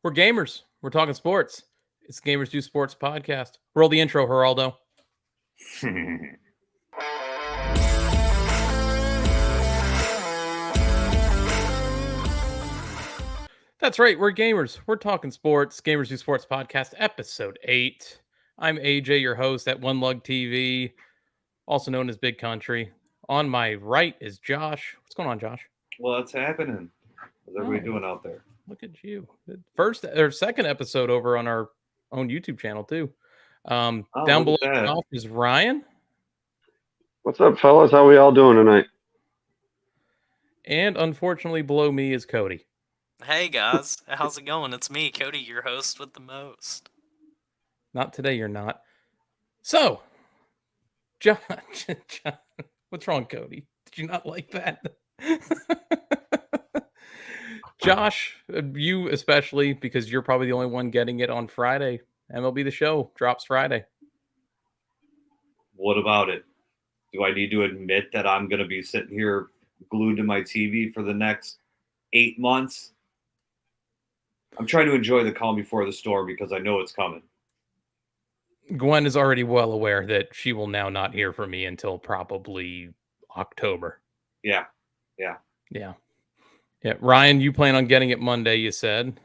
We're gamers. We're talking sports. It's Gamers Do Sports podcast. Roll the intro, Geraldo. That's right. We're gamers. We're talking sports. Gamers Do Sports podcast, episode 8. I'm AJ, your host at One Lug TV, also known as Big Country. On my right is Josh. What's going on, Josh? What's happening? What's everybody doing out there? Look at you. First or second episode over on our own YouTube channel, too. Down below Josh is Ryan. What's up, fellas? How we all doing tonight? And unfortunately, below me is Cody. Hey guys, how's it going? It's me, Cody, your host with the most. Not today, you're not. So, John, what's wrong, Cody? Did you not like that? Josh, you especially, because you're probably the only one getting it on Friday. MLB The Show drops Friday. What about it? Do I need to admit that I'm going to be sitting here glued to my TV for the next 8 months? I'm trying to enjoy the calm before the storm because I know it's coming. Gwen is already well aware that she will now not hear from me until probably October. Yeah. Ryan, you plan on getting it Monday, you said.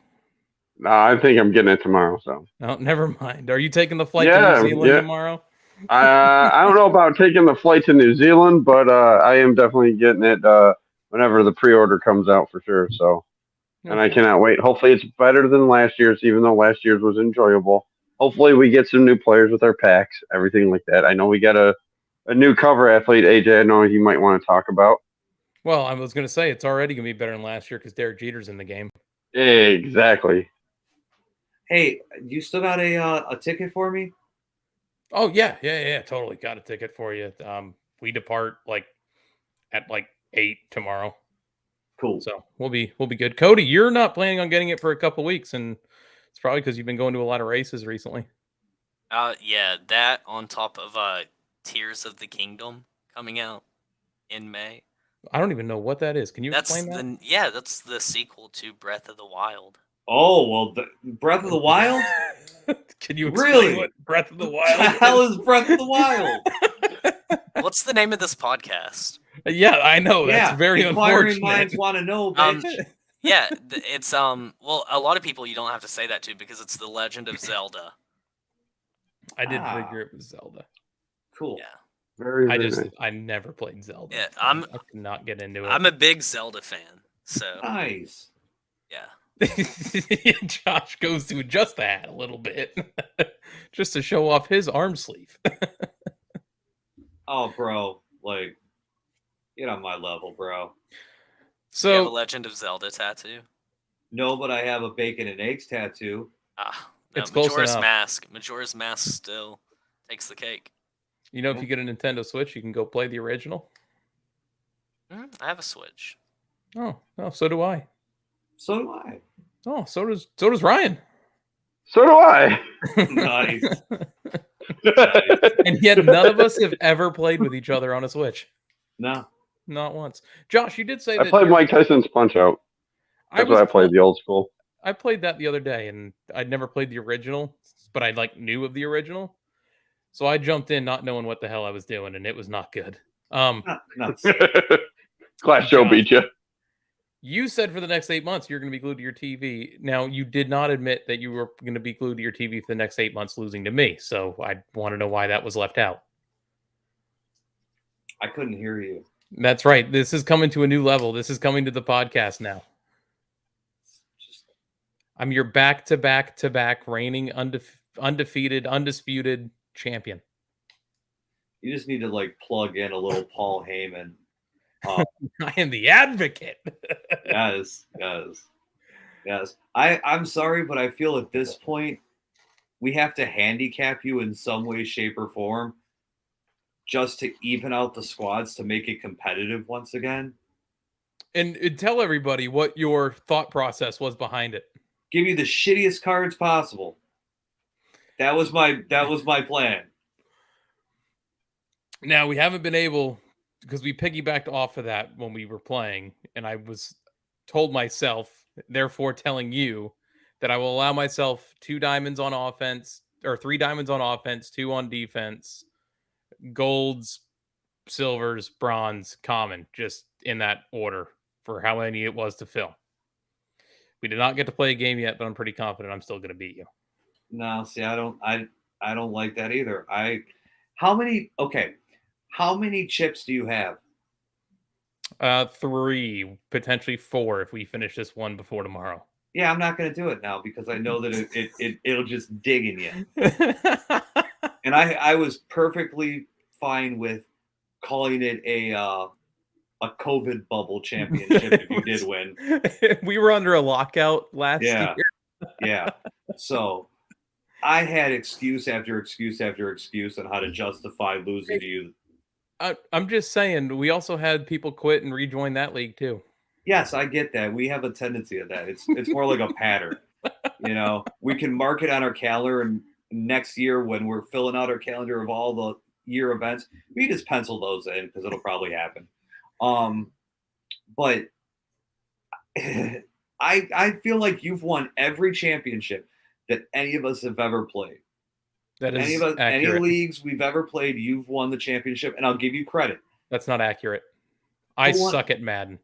No, I think I'm getting it tomorrow. So. Oh, never mind. Are you taking the flight to New Zealand tomorrow? I don't know about taking the flight to New Zealand, but I am definitely getting it whenever the pre-order comes out for sure. So, and I cannot wait. Hopefully, it's better than last year's, even though last year's was enjoyable. Hopefully, we get some new players with our packs, everything like that. I know we got a new cover athlete, AJ. I know you might want to talk about. Well, I was going to say it's already going to be better than last year because Derek Jeter's in the game. Exactly. Hey, you still got a ticket for me? Oh, yeah, totally. Got a ticket for you. We depart at 8 tomorrow. Cool. So we'll be good. Cody, you're not planning on getting it for a couple weeks, and it's probably because you've been going to a lot of races recently. Yeah, that on top of Tears of the Kingdom coming out in May. I don't even know what that is. Can you explain that? That's the sequel to Breath of the Wild. Oh, well, Breath of the Wild? Can you explain what Breath of the Wild is? What the hell is Breath of the Wild? What's the name of this podcast? Yeah, I know. That's very unfortunate. Inquiring minds want to know, bitch. Yeah, it's well, a lot of people you don't have to say that to because it's The Legend of Zelda. I did figure it was Zelda. Cool. Yeah. Very nice. Nice. I never played Zelda. Yeah, I could not get into it. I'm a big Zelda fan, so nice. Yeah. Josh goes to adjust the hat a little bit just to show off his arm sleeve. Oh, bro, get on my level, bro. So you have a Legend of Zelda tattoo? No, but I have a bacon and eggs tattoo. No, it's Majora's Mask. Majora's Mask still takes the cake. You know, if you get a Nintendo Switch, you can go play the original. I have a Switch. Oh, so do I. So do I. Oh, so does Ryan. So do I. Nice. And yet none of us have ever played with each other on a Switch. No. Not once. Josh, you did say I played Mike Tyson's Punch-Out! That's why I played the old school. I played that the other day, and I'd never played the original, but I knew of the original. So I jumped in not knowing what the hell I was doing, and it was not good. Glass Joe beat you. You said for the next 8 months you're going to be glued to your TV. Now, you did not admit that you were going to be glued to your TV for the next 8 months losing to me. So I want to know why that was left out. I couldn't hear you. That's right. This is coming to a new level. This is coming to the podcast now. I'm your back-to-back reigning undefeated, undisputed champion. You just need to plug in a little Paul Heyman. I am the advocate. Yes. I'm sorry, but I feel at this point we have to handicap you in some way, shape, or form just to even out the squads to make it competitive once again. And tell everybody what your thought process was behind it. Give you the shittiest cards possible. That was my plan. Now, we haven't been able, because we piggybacked off of that when we were playing, and I was told myself, therefore telling you, that I will allow myself 2 diamonds on offense or 3 diamonds on offense, 2 on defense, golds, silvers, bronze, common, just in that order for how many it was to fill. We did not get to play a game yet, but I'm pretty confident I'm still going to beat you. No, see, I don't like that either. How many chips do you have? 3, potentially 4 if we finish this one before tomorrow. Yeah, I'm not going to do it now because I know that it'll just dig in you. And I was perfectly fine with calling it a COVID bubble championship if you did win. We were under a lockout last year. Yeah. So I had excuse after excuse after excuse on how to justify losing to you. I'm just saying, we also had people quit and rejoin that league too. Yes, I get that. We have a tendency of that. It's more like a pattern. You know, we can mark it on our calendar, and next year when we're filling out our calendar of all the year events, we just pencil those in because it'll probably happen. But I feel like you've won every championship that any of us have ever played. That is any leagues we've ever played, you've won the championship, and I'll give you credit. That's not accurate. I suck at Madden.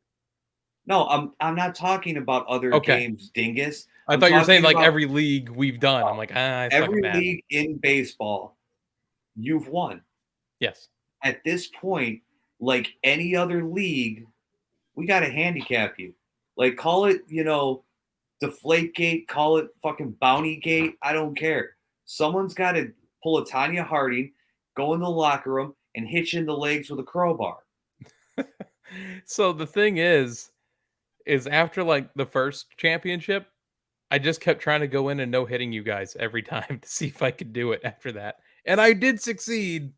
No, I'm not talking about other games, dingus. I thought you were saying like every league we've done. I'm like, I suck every at Madden. league in baseball, you've won. Yes. At this point, like any other league, we got to handicap you. Like, call it, Deflategate, call it fucking Bountygate. I don't care. Someone's got to pull a Tanya Harding, go in the locker room, and hit you in the legs with a crowbar. So the thing is after like the first championship, I just kept trying to go in and no hitting you guys every time to see if I could do it after that. And I did succeed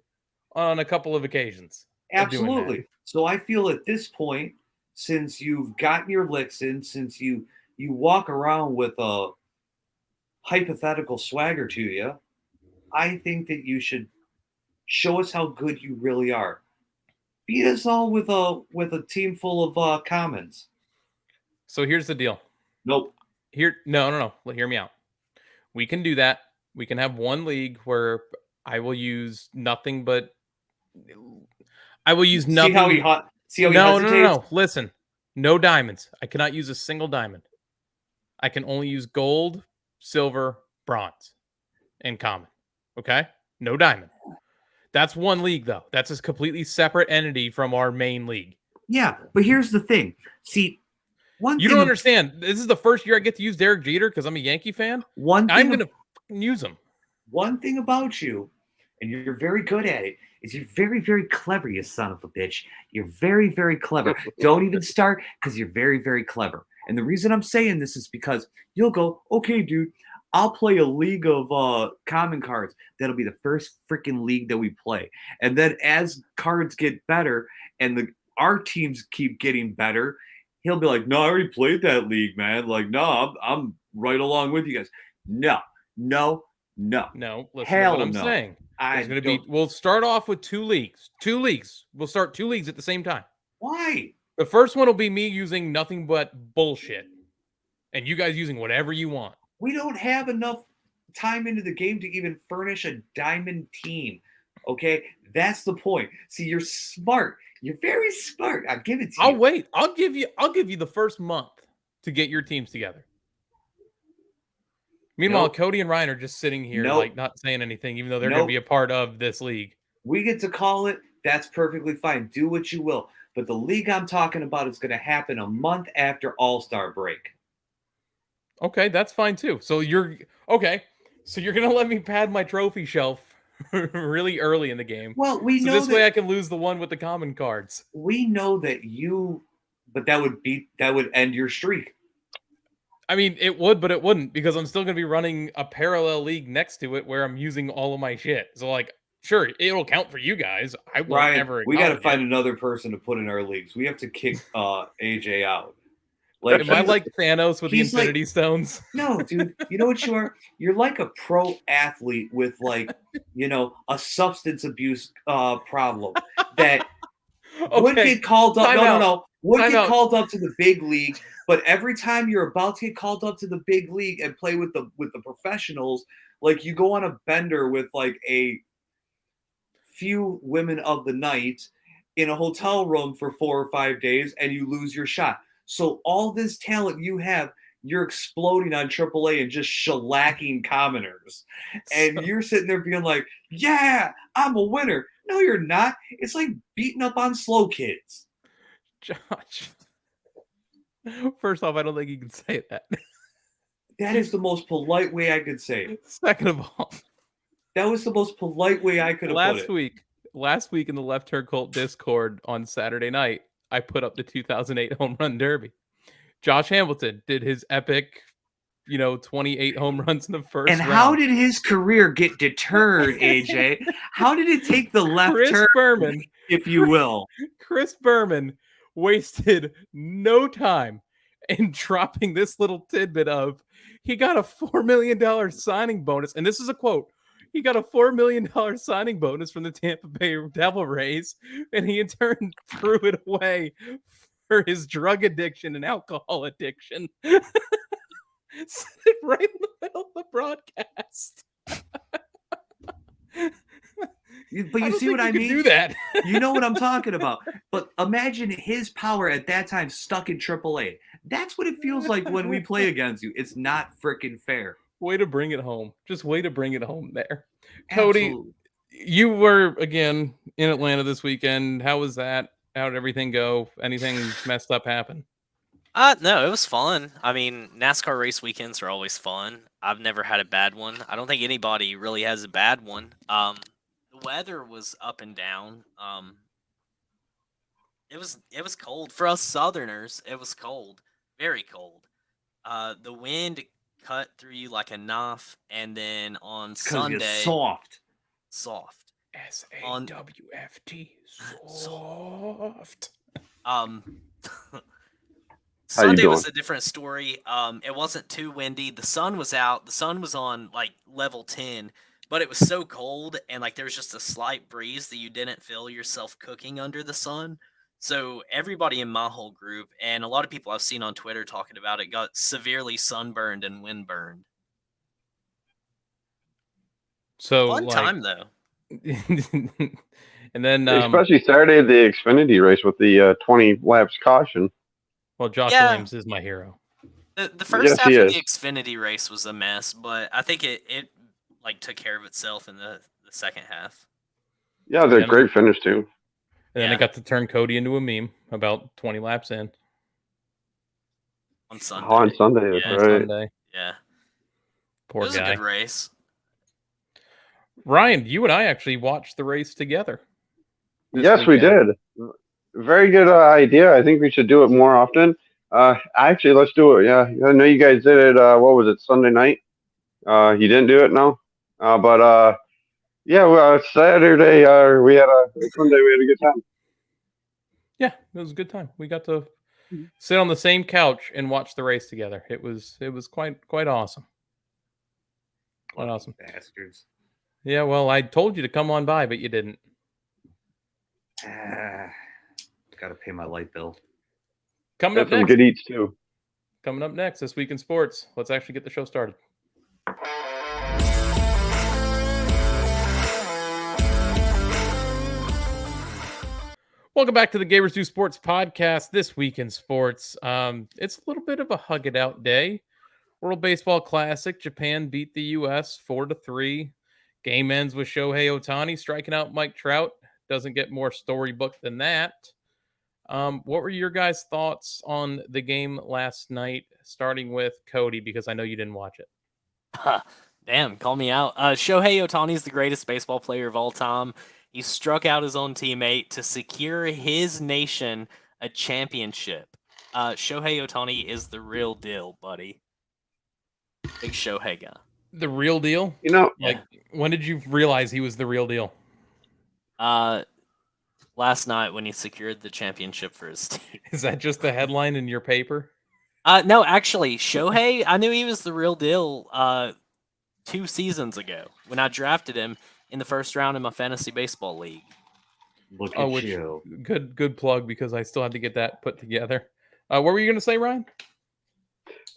on a couple of occasions. Absolutely. So I feel at this point, since you've gotten your licks in, since you walk around with a hypothetical swagger to you, I think that you should show us how good you really are. Beat us all with a team full of commons. So here's the deal. Nope. No. Hear me out. We can do that. We can have one league where I will use nothing but. See how he hesitates? No. Listen, no diamonds. I cannot use a single diamond. I can only use gold, silver, bronze, and common. Okay? No diamond. That's one league, though. That's a completely separate entity from our main league. Yeah, but here's the thing. See, you don't understand. This is the first year I get to use Derek Jeter because I'm a Yankee fan. I'm going to use him. One thing about you, and you're very good at it, is you're very, very clever, you son of a bitch. You're very, very clever. Don't even start because you're very, very clever. And the reason I'm saying this is because you'll go, okay, dude, I'll play a league of common cards. That'll be the first freaking league that we play. And then as cards get better and our teams keep getting better, he'll be like, no, I already played that league, man. Like, no, I'm right along with you guys. No. Listen Hell to what I'm no. saying. We'll start off with 2 leagues. 2 leagues. We'll start 2 leagues at the same time. Why? The first one will be me using nothing but bullshit. And you guys using whatever you want. We don't have enough time into the game to even furnish a diamond team. Okay? That's the point. See, you're smart. You're very smart. I'll give it to you. I'll wait. I'll give you the first month to get your teams together. Meanwhile, Cody and Ryan are just sitting here like not saying anything, even though they're going to be a part of this league. We get to call it. That's perfectly fine. Do what you will. But the league I'm talking about is going to happen a month after All-Star break. Okay, that's fine too. So you're going to let me pad my trophy shelf really early in the game. Well, we know this way I can lose the one with the common cards. We know that but that would end your streak. I mean, it would, but it wouldn't because I'm still going to be running a parallel league next to it where I'm using all of my shit. So like, sure, it'll count for you guys. I won't ever. We got to find another person to put in our leagues. We have to kick AJ out. Like, am I like Thanos with the Infinity Stones? No, dude. You know what you are? You're like a pro athlete with like, a substance abuse problem that would get called up. No. would Time get out. called up to the big league, but every time you're about to get called up to the big league and play with the professionals, like you go on a bender with like a few women of the night in a hotel room for 4 or 5 days and you lose your shot. So all this talent you have, you're exploding on AAA and just shellacking commoners. And So- you're sitting there being like, yeah, I'm a winner. No, you're not. It's like beating up on slow kids. Josh. First off, I don't think you can say that. That is the most polite way I could say it. Second of all, That was the most polite way I could have put it. last week in the Left Turn Cult Discord on Saturday night, I put up the 2008 home run derby. Josh Hamilton did his epic, 28 home runs in the first And round. how did his career get deterred, AJ? How did it take the left Chris turn, Berman, if you will? Chris Berman wasted no time in dropping this little tidbit of he got a $4 million signing bonus. And this is a quote. He got a $4 million signing bonus from the Tampa Bay Devil Rays, and he in turn threw it away for his drug addiction and alcohol addiction. Said it right in the middle of the broadcast. But you see what I mean? Do that. You know what I'm talking about. But imagine his power at that time stuck in AAA. That's what it feels like when we play against you. It's not freaking fair. Way to bring it home. Just way to bring it home there. Cody, Absolutely. you were again in Atlanta this weekend. How was that? How did everything go? Anything messed up happen? No, it was fun. I mean, NASCAR race weekends are always fun. I've never had a bad one. I don't think anybody really has a bad one. The weather was up and down. It was cold for us Southerners. It was cold, very cold. The wind cut through you like a knife, and then on Because Sunday, you're soft. SAWFT. Soft. Sunday doing? was a different story. It wasn't too windy. The sun was out. The sun was on like level 10, but it was so cold and like there was just a slight breeze that you didn't feel yourself cooking under the sun. So everybody in my whole group and a lot of people I've seen on Twitter talking about it got severely sunburned and windburned. So Fun time though. And then Especially Saturday, the Xfinity race with the 20 laps caution. well, Josh Yeah. Williams is my hero. The first Yes, half he of is. the Xfinity race was a mess, but I think it like took care of itself in the second half. Yeah, they're Yeah. great finish too. And then I Yeah. got to turn Cody into a meme about 20 laps in On Sunday. Oh, on Sunday, that's Yeah. on right. Sunday. Yeah. Poor It was guy. a good race. Ryan, you and I actually watched the race together. this Yes, we weekend. did. Very good idea. I think we should do it more often. Actually, let's do it. Yeah, I know you guys did it. What was it, Sunday night? You didn't do it, no. But yeah, well, Saturday we had Sunday we had a good time. Yeah, it was a good time. We got to sit on the same couch and watch the race together. It was quite awesome. Quite awesome. Bastards. Yeah, well, I told you to come on by, but you didn't. Got to pay my light bill. Coming Had up some next. good eats too. Coming up next this week in sports. Let's actually get the show started. Welcome back to the Gamers Do Sports podcast. This week in sports, it's a little bit of a hug it out day. World Baseball Classic, Japan beat the U.S. 4-3. Game ends with Shohei Ohtani striking out Mike Trout. Doesn't get more storybook than that. What were your guys' thoughts on the game last night? Starting with Cody, because I know you didn't watch it. Damn, call me out. Shohei Ohtani is the greatest baseball player of all time. He struck out his own teammate to secure his nation a championship. Shohei Ohtani is the real deal, buddy. Big Shohei guy. The real deal? You know, Like, when did you realize he was the real deal? Last night when he secured the championship for his team. Is that just the headline in your paper? No, actually, Shohei, I knew he was the real deal 2 seasons ago when I drafted him in the first round in my fantasy baseball league. Look Oh, at which you. good plug because I still had to get that put together. What were you going to say, Ryan?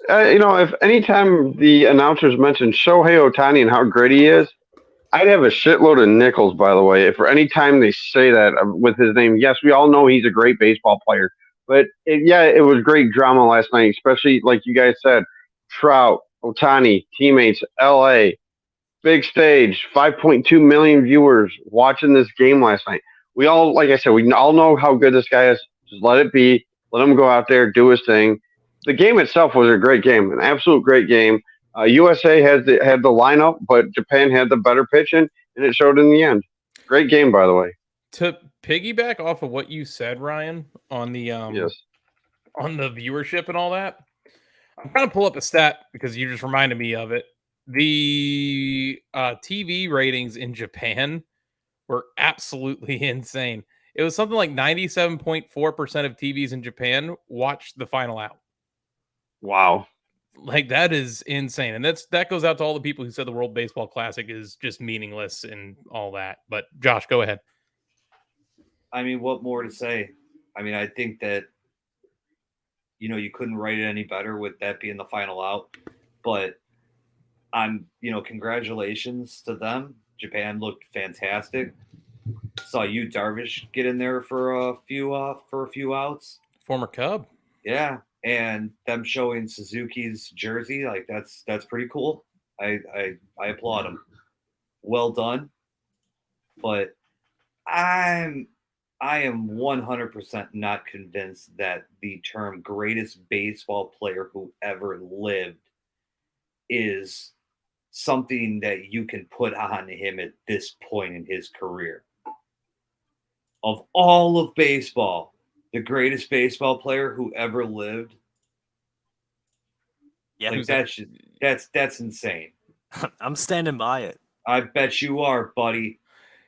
If anytime the announcers mention Shohei Otani and how great he is, I'd have a shitload of nickels, by the way, for any time they say that with his name. Yes, we all know he's a great baseball player, but it was great drama last night, especially like you guys said, Trout, Otani, teammates, LA, big stage, 5.2 million viewers watching this game last night. We all, like I said, we all know how good this guy is. Just let it be. Let him go out there, do his thing. The game itself was a great game, an absolute great game. USA had the lineup, but Japan had the better pitching, and it showed in the end. Great game, by the way. To piggyback off of what you said, Ryan, on the Yes. on the viewership and all that, I'm trying to pull up a stat because you just reminded me of it. The TV ratings in Japan were absolutely insane. It was something like 97.4% of TVs in Japan watched the final out. Wow. Like that is insane. And that goes out to all the people who said the World Baseball Classic is just meaningless and all that. But Josh, go ahead. I mean, what more to say? I mean, I think that you couldn't write it any better with that being the final out. But congratulations to them. Japan looked fantastic. Saw Yu Darvish get in there for a few outs. Former Cub. Yeah, and them showing Suzuki's jersey, like that's pretty cool. I applaud them. Well done. But I am 100% not convinced that the term greatest baseball player who ever lived is something that you can put on him at this point in his career. Of all of baseball, the greatest baseball player who ever lived. Yeah, like that's insane. I'm standing by it. I bet you are, buddy.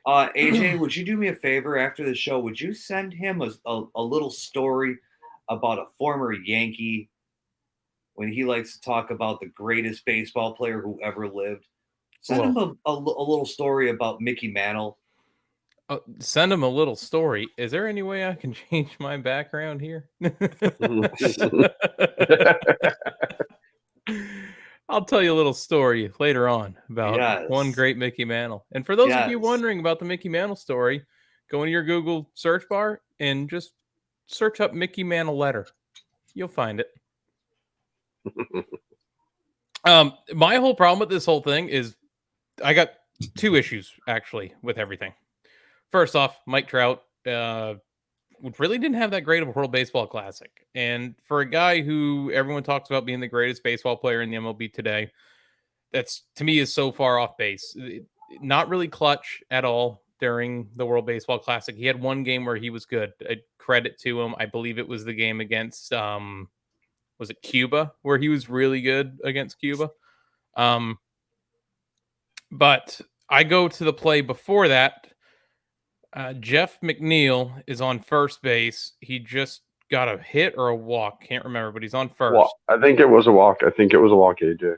AJ, would you do me a favor after the show? Would you send him a little story about a former Yankee when he likes to talk about the greatest baseball player who ever lived? Send him a little story about Mickey Mantle. Send him a little story. Is there any way I can change my background here? I'll tell you a little story later on about one great Mickey Mantle. And for those of you wondering about the Mickey Mantle story, go into your Google search bar and just search up Mickey Mantle letter. You'll find it. My whole problem with this whole thing is I got two issues actually with everything. First off, Mike Trout really didn't have that great of a World Baseball Classic. And for a guy who everyone talks about being the greatest baseball player in the MLB today, that's to me is so far off base. Not really clutch at all during the World Baseball Classic. He had one game where he was good. Credit to him. I believe it was the game against was it Cuba where he was really good against Cuba. But I go to the play before that. Jeff McNeil is on first base. He just got a hit or a walk. Can't remember, but he's on first. Well, I think it was a walk. AJ.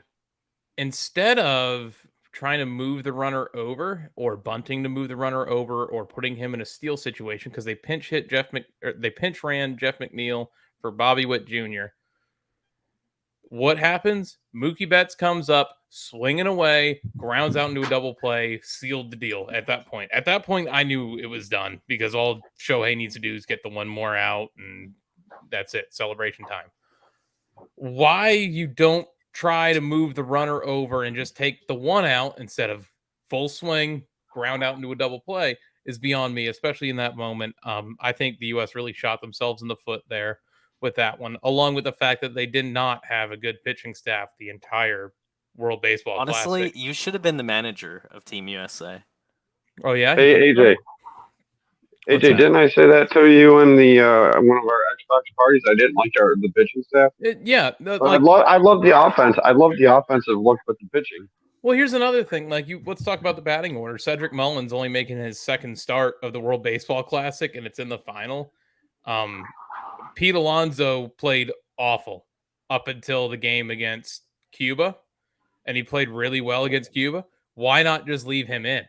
Instead of trying to move the runner over or bunting to move the runner over or putting him in a steal situation because they pinch ran Jeff McNeil for Bobby Witt Jr. What happens? Mookie Betts comes up, swinging away, grounds out into a double play, sealed the deal at that point. At that point, I knew it was done because all Shohei needs to do is get the one more out, and that's it. Celebration time. Why you don't try to move the runner over and just take the one out instead of full swing, ground out into a double play is beyond me, especially in that moment. I think the U.S. really shot themselves in the foot there with that one, along with the fact that they did not have a good pitching staff the entire World Baseball Honestly, Classic. you should have been the manager of Team USA. Oh, yeah? Hey, AJ. AJ, didn't I say that to you in the one of our Xbox parties? I didn't like the pitching staff. I love the offense. I love the offensive look with the pitching. Well, here's another thing. Let's talk about the batting order. Cedric Mullins only making his second start of the World Baseball Classic, and it's in the final. Pete Alonso played awful up until the game against Cuba, and he played really well against Cuba. Why not just leave him in?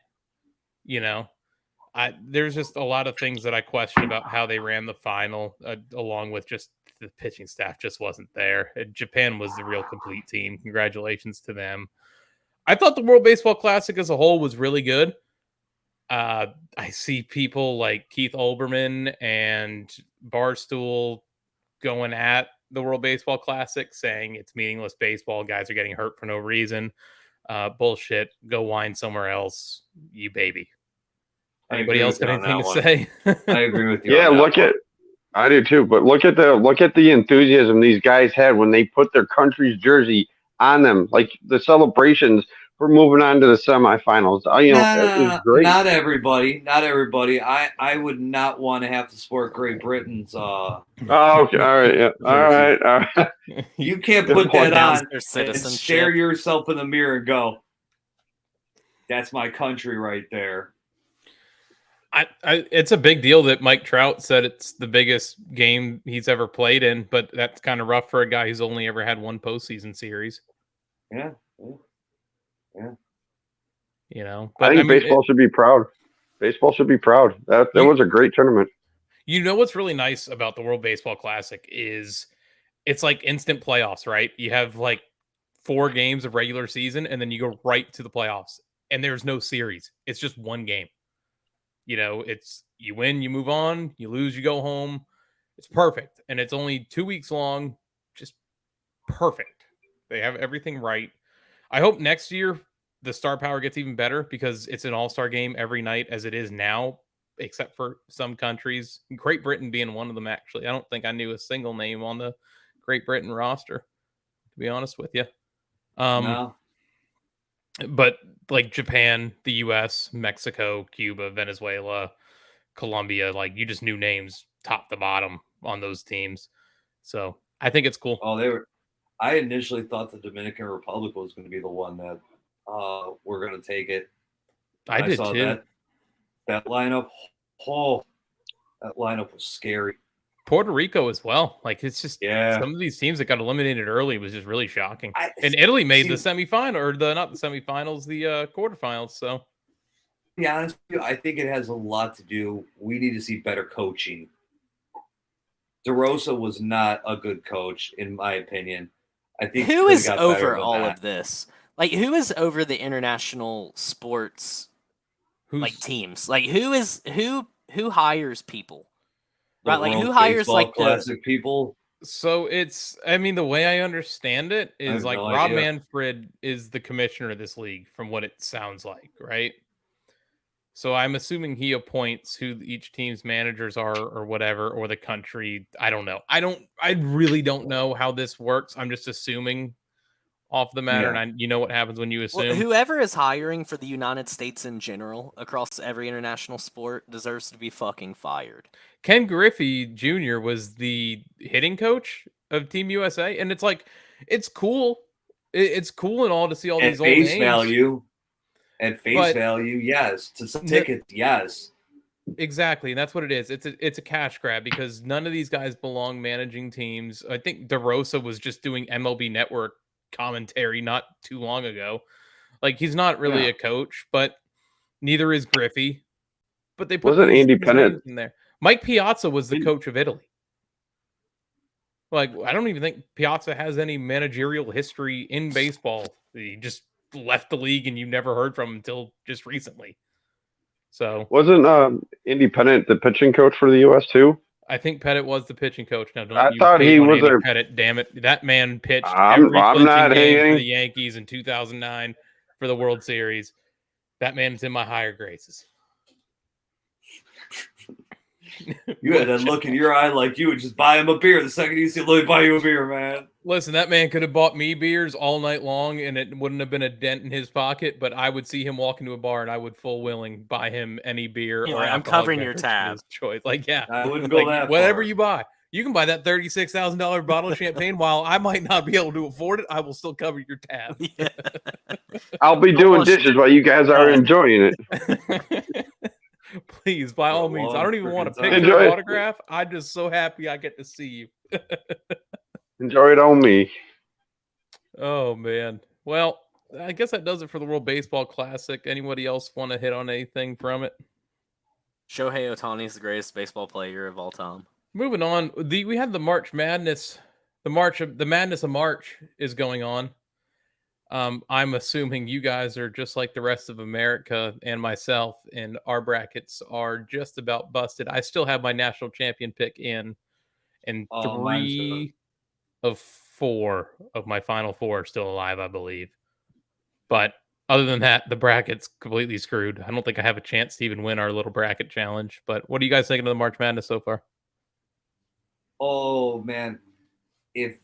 There's just a lot of things that I question about how they ran the final, along with just the pitching staff just wasn't there. Japan was the real complete team. Congratulations to them. I thought the World Baseball Classic as a whole was really good. I see people like Keith Olbermann and Barstool going at the World Baseball Classic, saying it's meaningless baseball. Guys are getting hurt for no reason. Bullshit. Go whine somewhere else, you baby. Anybody else got anything to say? I agree with you. Yeah, I do too. But look at the enthusiasm these guys had when they put their country's jersey on them, like the celebrations for moving on to the semifinals. It was great. Not everybody. I would not want to have to support Great Britain's. Oh, okay. All right. Yeah. All right. You can't put that on their and stare yourself in the mirror and go, "That's my country right there." It's a big deal that Mike Trout said it's the biggest game he's ever played in, but that's kind of rough for a guy who's only ever had one postseason series. Yeah. But I think baseball should be proud. Baseball should be proud. That was a great tournament. You know what's really nice about the World Baseball Classic is it's like instant playoffs, right? You have like 4 games of regular season, and then you go right to the playoffs, and there's no series. It's just one game. It's you win, you move on, you lose, you go home. It's perfect. And it's only 2 weeks long. Just perfect. They have everything right. I hope next year the star power gets even better because it's an all-star game every night as it is now, except for some countries. Great Britain being one of them, actually. I don't think I knew a single name on the Great Britain roster, to be honest with you. No. But like Japan, the US, Mexico, Cuba, Venezuela, Colombia, like you just knew names top to bottom on those teams. So I think it's cool. Oh, I initially thought the Dominican Republic was going to be the one that we're going to take it. I did saw too. That lineup. Oh, that lineup was scary. Puerto Rico as well. Like it's just Yeah. Some of these teams that got eliminated early was just really shocking. And Italy made the semifinal, or not the semifinals, the quarterfinals. So, to be honest with you, I think it has a lot to do. We need to see better coaching. DeRosa was not a good coach, in my opinion. I think who is over all of this? Like, who is over the international sports teams? Like, who hires people? Right, like who hires like classic people? So the way I understand it is like Rob Manfred is the commissioner of this league, from what it sounds like, right? So I'm assuming he appoints who each team's managers are or whatever, or the country. I don't know. I really don't know how this works. I'm just assuming off the matter. And you know what happens when you assume. Well, whoever is hiring for the United States in general across every international sport deserves to be fucking fired. Ken Griffey Jr. was the hitting coach of Team USA, and it's like it's cool. It's cool and all to see all these old names. At face value, yes. To some tickets, yes. Exactly, and that's what it is. It's a cash grab because none of these guys belong managing teams. I think DeRosa was just doing MLB Network commentary not too long ago. Like he's not really a coach, but neither is Griffey. But they put Andy Pettitte in there. Mike Piazza was the coach of Italy. Like, I don't even think Piazza has any managerial history in baseball. He just left the league and you never heard from him until just recently. So wasn't Andy Pettitte the pitching coach for the U.S. too? I think Pettitte was the pitching coach. Now, I thought he was Andy Pettitte. Damn it, that man pitched every clinching game for the Yankees in 2009 for the World Series. That man's in my higher graces. You had that look in your eye like you would just buy him a beer the second you see Louis buy you a beer, man. Listen, that man could have bought me beers all night long and it wouldn't have been a dent in his pocket, but I would see him walk into a bar and I would full willing buy him any beer or I'm covering your tab. Choice. Like, yeah. I wouldn't go that whatever far. You buy. You can buy that $36,000 bottle of champagne. While I might not be able to afford it, I will still cover your tab. Yeah. I'll be doing dishes while you guys are enjoying it. Please, by all means. I don't even want to pick your autograph. I'm just so happy I get to see you. Enjoy it on me. Oh, man. Well, I guess that does it for the World Baseball Classic. Anybody else want to hit on anything from it? Shohei Ohtani is the greatest baseball player of all time. Moving on, we had the March Madness. The Madness of March is going on. I'm assuming you guys are just like the rest of America and myself, and our brackets are just about busted. I still have my national champion pick in, and Oh, mine's three of four of my final four are still alive, I believe. But other than that, the bracket's completely screwed. I don't think I have a chance to even win our little bracket challenge. But what are you guys thinking of the March Madness so far? Oh man, if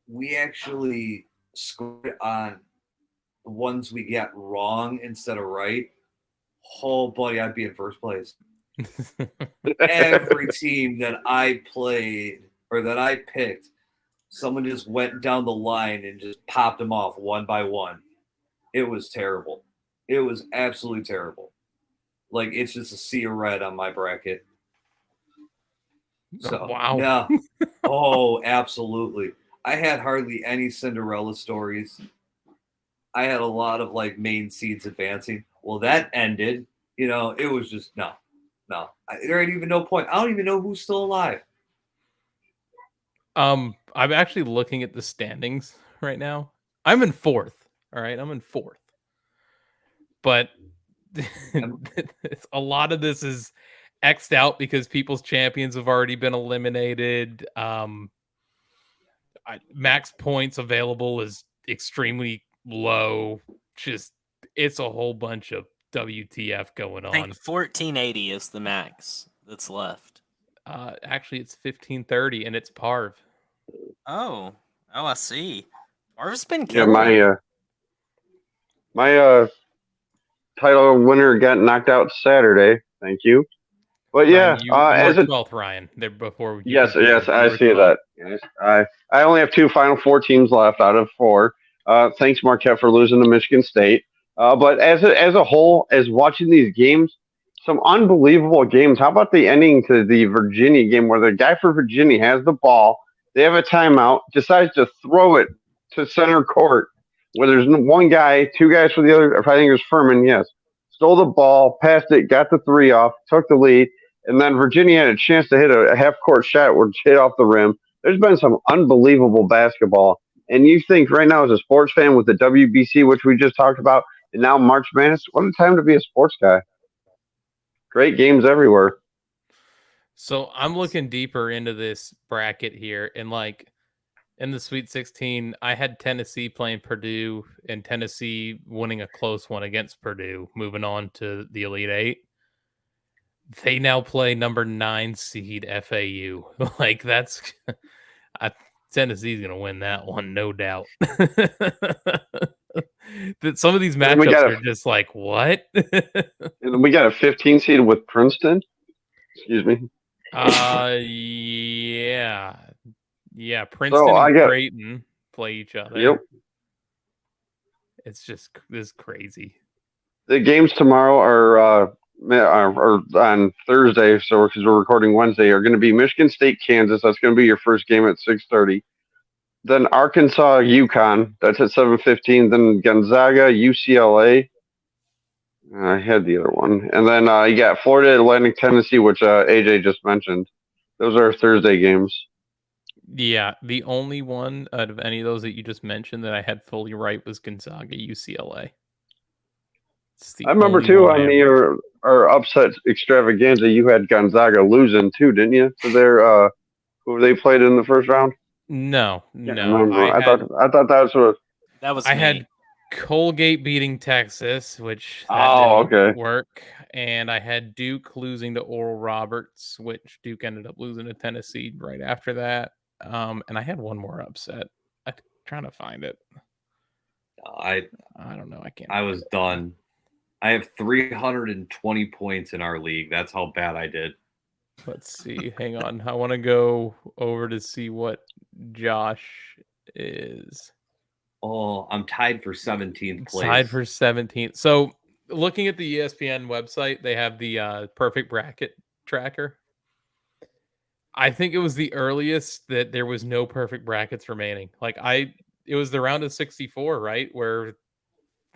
we actually scored on the ones we get wrong instead of right, oh buddy, I'd be in first place. Every team that I played or that I picked, someone just went down the line and just popped them off one by one. It was terrible. It was absolutely terrible. Like it's just a sea of red on my bracket. So Wow. yeah. Oh, absolutely. I had hardly any Cinderella stories. I had a lot of like main seeds advancing. Well, that ended. It was just no. There ain't even no point. I don't even know who's still alive. I'm actually looking at the standings right now. I'm in fourth. All right, I'm in fourth. But a lot of this is X'd out because people's champions have already been eliminated. Max points available is extremely low. Just it's a whole bunch of WTF going I think on. 1480 is the max that's left. Actually, it's 1530 and it's Parv. Oh, I see. Parv's been Yeah, killing it. my title winner got knocked out Saturday. Thank you. But yeah, Ryan, you are as a 12th, Ryan. There before you yes, continue, yes, you I were see 12th. that. Yes, I only have two Final Four teams left out of four. Thanks Marquette for losing to Michigan State. But as a whole, as watching these games, some unbelievable games. How about the ending to the Virginia game where the guy for Virginia has the ball, they have a timeout, decides to throw it to center court, where there's one guy, two guys for the other. I think it was Furman. Yes, stole the ball, passed it, got the three off, took the lead, and then Virginia had a chance to hit a half court shot which hit off the rim. There's been some unbelievable basketball. And you think right now, as a sports fan with the WBC, which we just talked about, and now March Madness, what a time to be a sports guy. Great games everywhere. So I'm looking deeper into this bracket here, and like in the Sweet 16, I had Tennessee playing Purdue, and Tennessee winning a close one against Purdue, moving on to the Elite Eight. They now play number 9 seed FAU. Like that's Tennessee's gonna win that one, no doubt. That some of these And we matchups got are just like what? we got a 15 seed with Princeton. Excuse me. Yeah. Princeton and Creighton play each other. Yep. It's just this crazy. The games tomorrow are on Thursday, so because we're recording Wednesday, are going to be Michigan State, Kansas. That's going to be your first game at 6:30. Then Arkansas, UConn. That's at 7:15. Then Gonzaga, UCLA. I had the other one, and then you got Florida Atlantic, Tennessee, which AJ just mentioned. Those are Thursday games. Yeah, the only one out of any of those that you just mentioned that I had fully right was Gonzaga, UCLA. I remember too on our upset extravaganza, you had Gonzaga losing too, didn't you? So they're who they played in the first round. No. I thought that was what that was. I me. had Colgate beating Texas, which didn't work, and I had Duke losing to Oral Roberts, which Duke ended up losing to Tennessee right after that. And I had one more upset. I'm trying to find it. I don't know. I can't. I was done. I have 320 points in our league. That's how bad I did. Let's see. Hang on. I want to go over to see what Josh is. Oh, I'm tied for 17th place. Tied for 17th. So looking at the ESPN website, they have the perfect bracket tracker. I think it was the earliest that there was no perfect brackets remaining. Like it was the round of 64, right? Where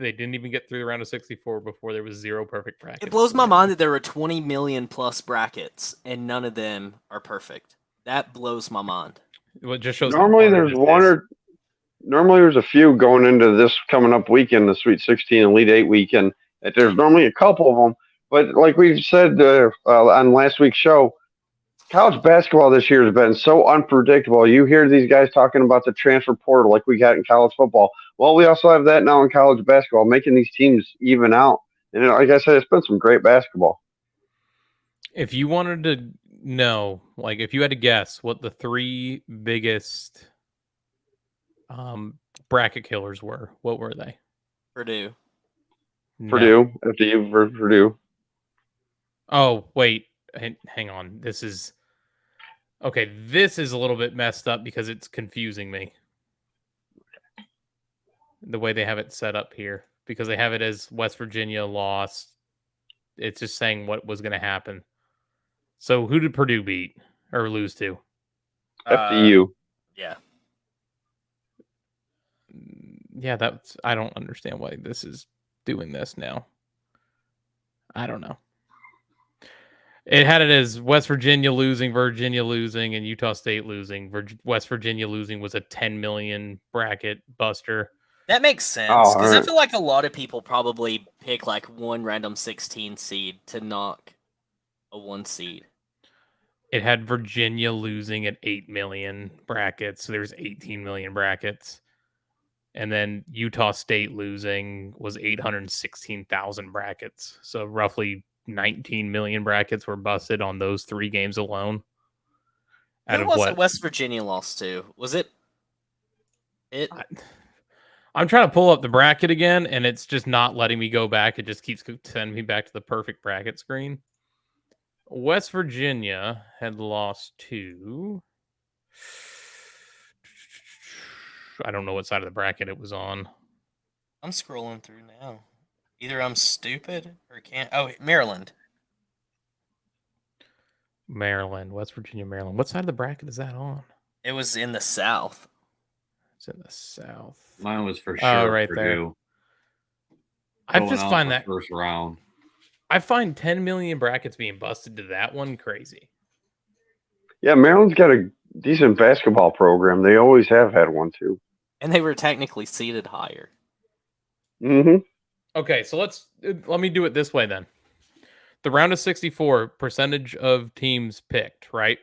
They didn't even get through the round of 64 before there was 0 perfect brackets. It blows my mind that there were 20 million plus brackets and none of them are perfect. That blows my mind. Well, it just shows how Normally hard there's this one is. or normally there's a few going into this coming up weekend, the Sweet 16 Elite 8 weekend. That there's normally a couple of them, but like we've said on last week's show, college basketball this year has been so unpredictable. You hear these guys talking about the transfer portal like we got in college football. Well, we also have that now in college basketball, making these teams even out. And like I said, it's been some great basketball. If you wanted to know, like if you had to guess what the 3 biggest bracket killers were, what were they? Purdue. No. Purdue, FDU versus Purdue. Oh, wait. Hang on. This is a little bit messed up because it's confusing me. The way they have it set up here, because they have it as West Virginia lost. It's just saying what was going to happen. So who did Purdue beat or lose to? FDU. Yeah. Yeah, I don't understand why this is doing this now. I don't know. It had it as West Virginia losing, Virginia losing, and Utah State losing. West Virginia losing was a 10 million bracket buster. That makes sense Oh, because I alright. feel like a lot of people probably pick like one random 16 seed to knock a 1 seed. It had Virginia losing at 8 million brackets. So there's 18 million brackets. And then Utah State losing was 816,000 brackets. So roughly 19 million brackets were busted on those 3 games alone. Who was it West Virginia lost to? Was it? I'm trying to pull up the bracket again, and it's just not letting me go back. It just keeps sending me back to the perfect bracket screen. West Virginia had lost to... I don't know what side of the bracket it was on. I'm scrolling through now. Either I'm stupid or can't. Oh, Maryland. Maryland, West Virginia, Maryland. What side of the bracket is that on? It was in the South. It's in the South. Mine was for sure right there. Purdue. I Going just out find the that first round. I find 10 million brackets being busted to that one crazy. Yeah, Maryland's got a decent basketball program. They always have had one too. And they were technically seated higher. Mm-hmm. Okay, so let me do it this way then. The round of 64 percentage of teams picked, right?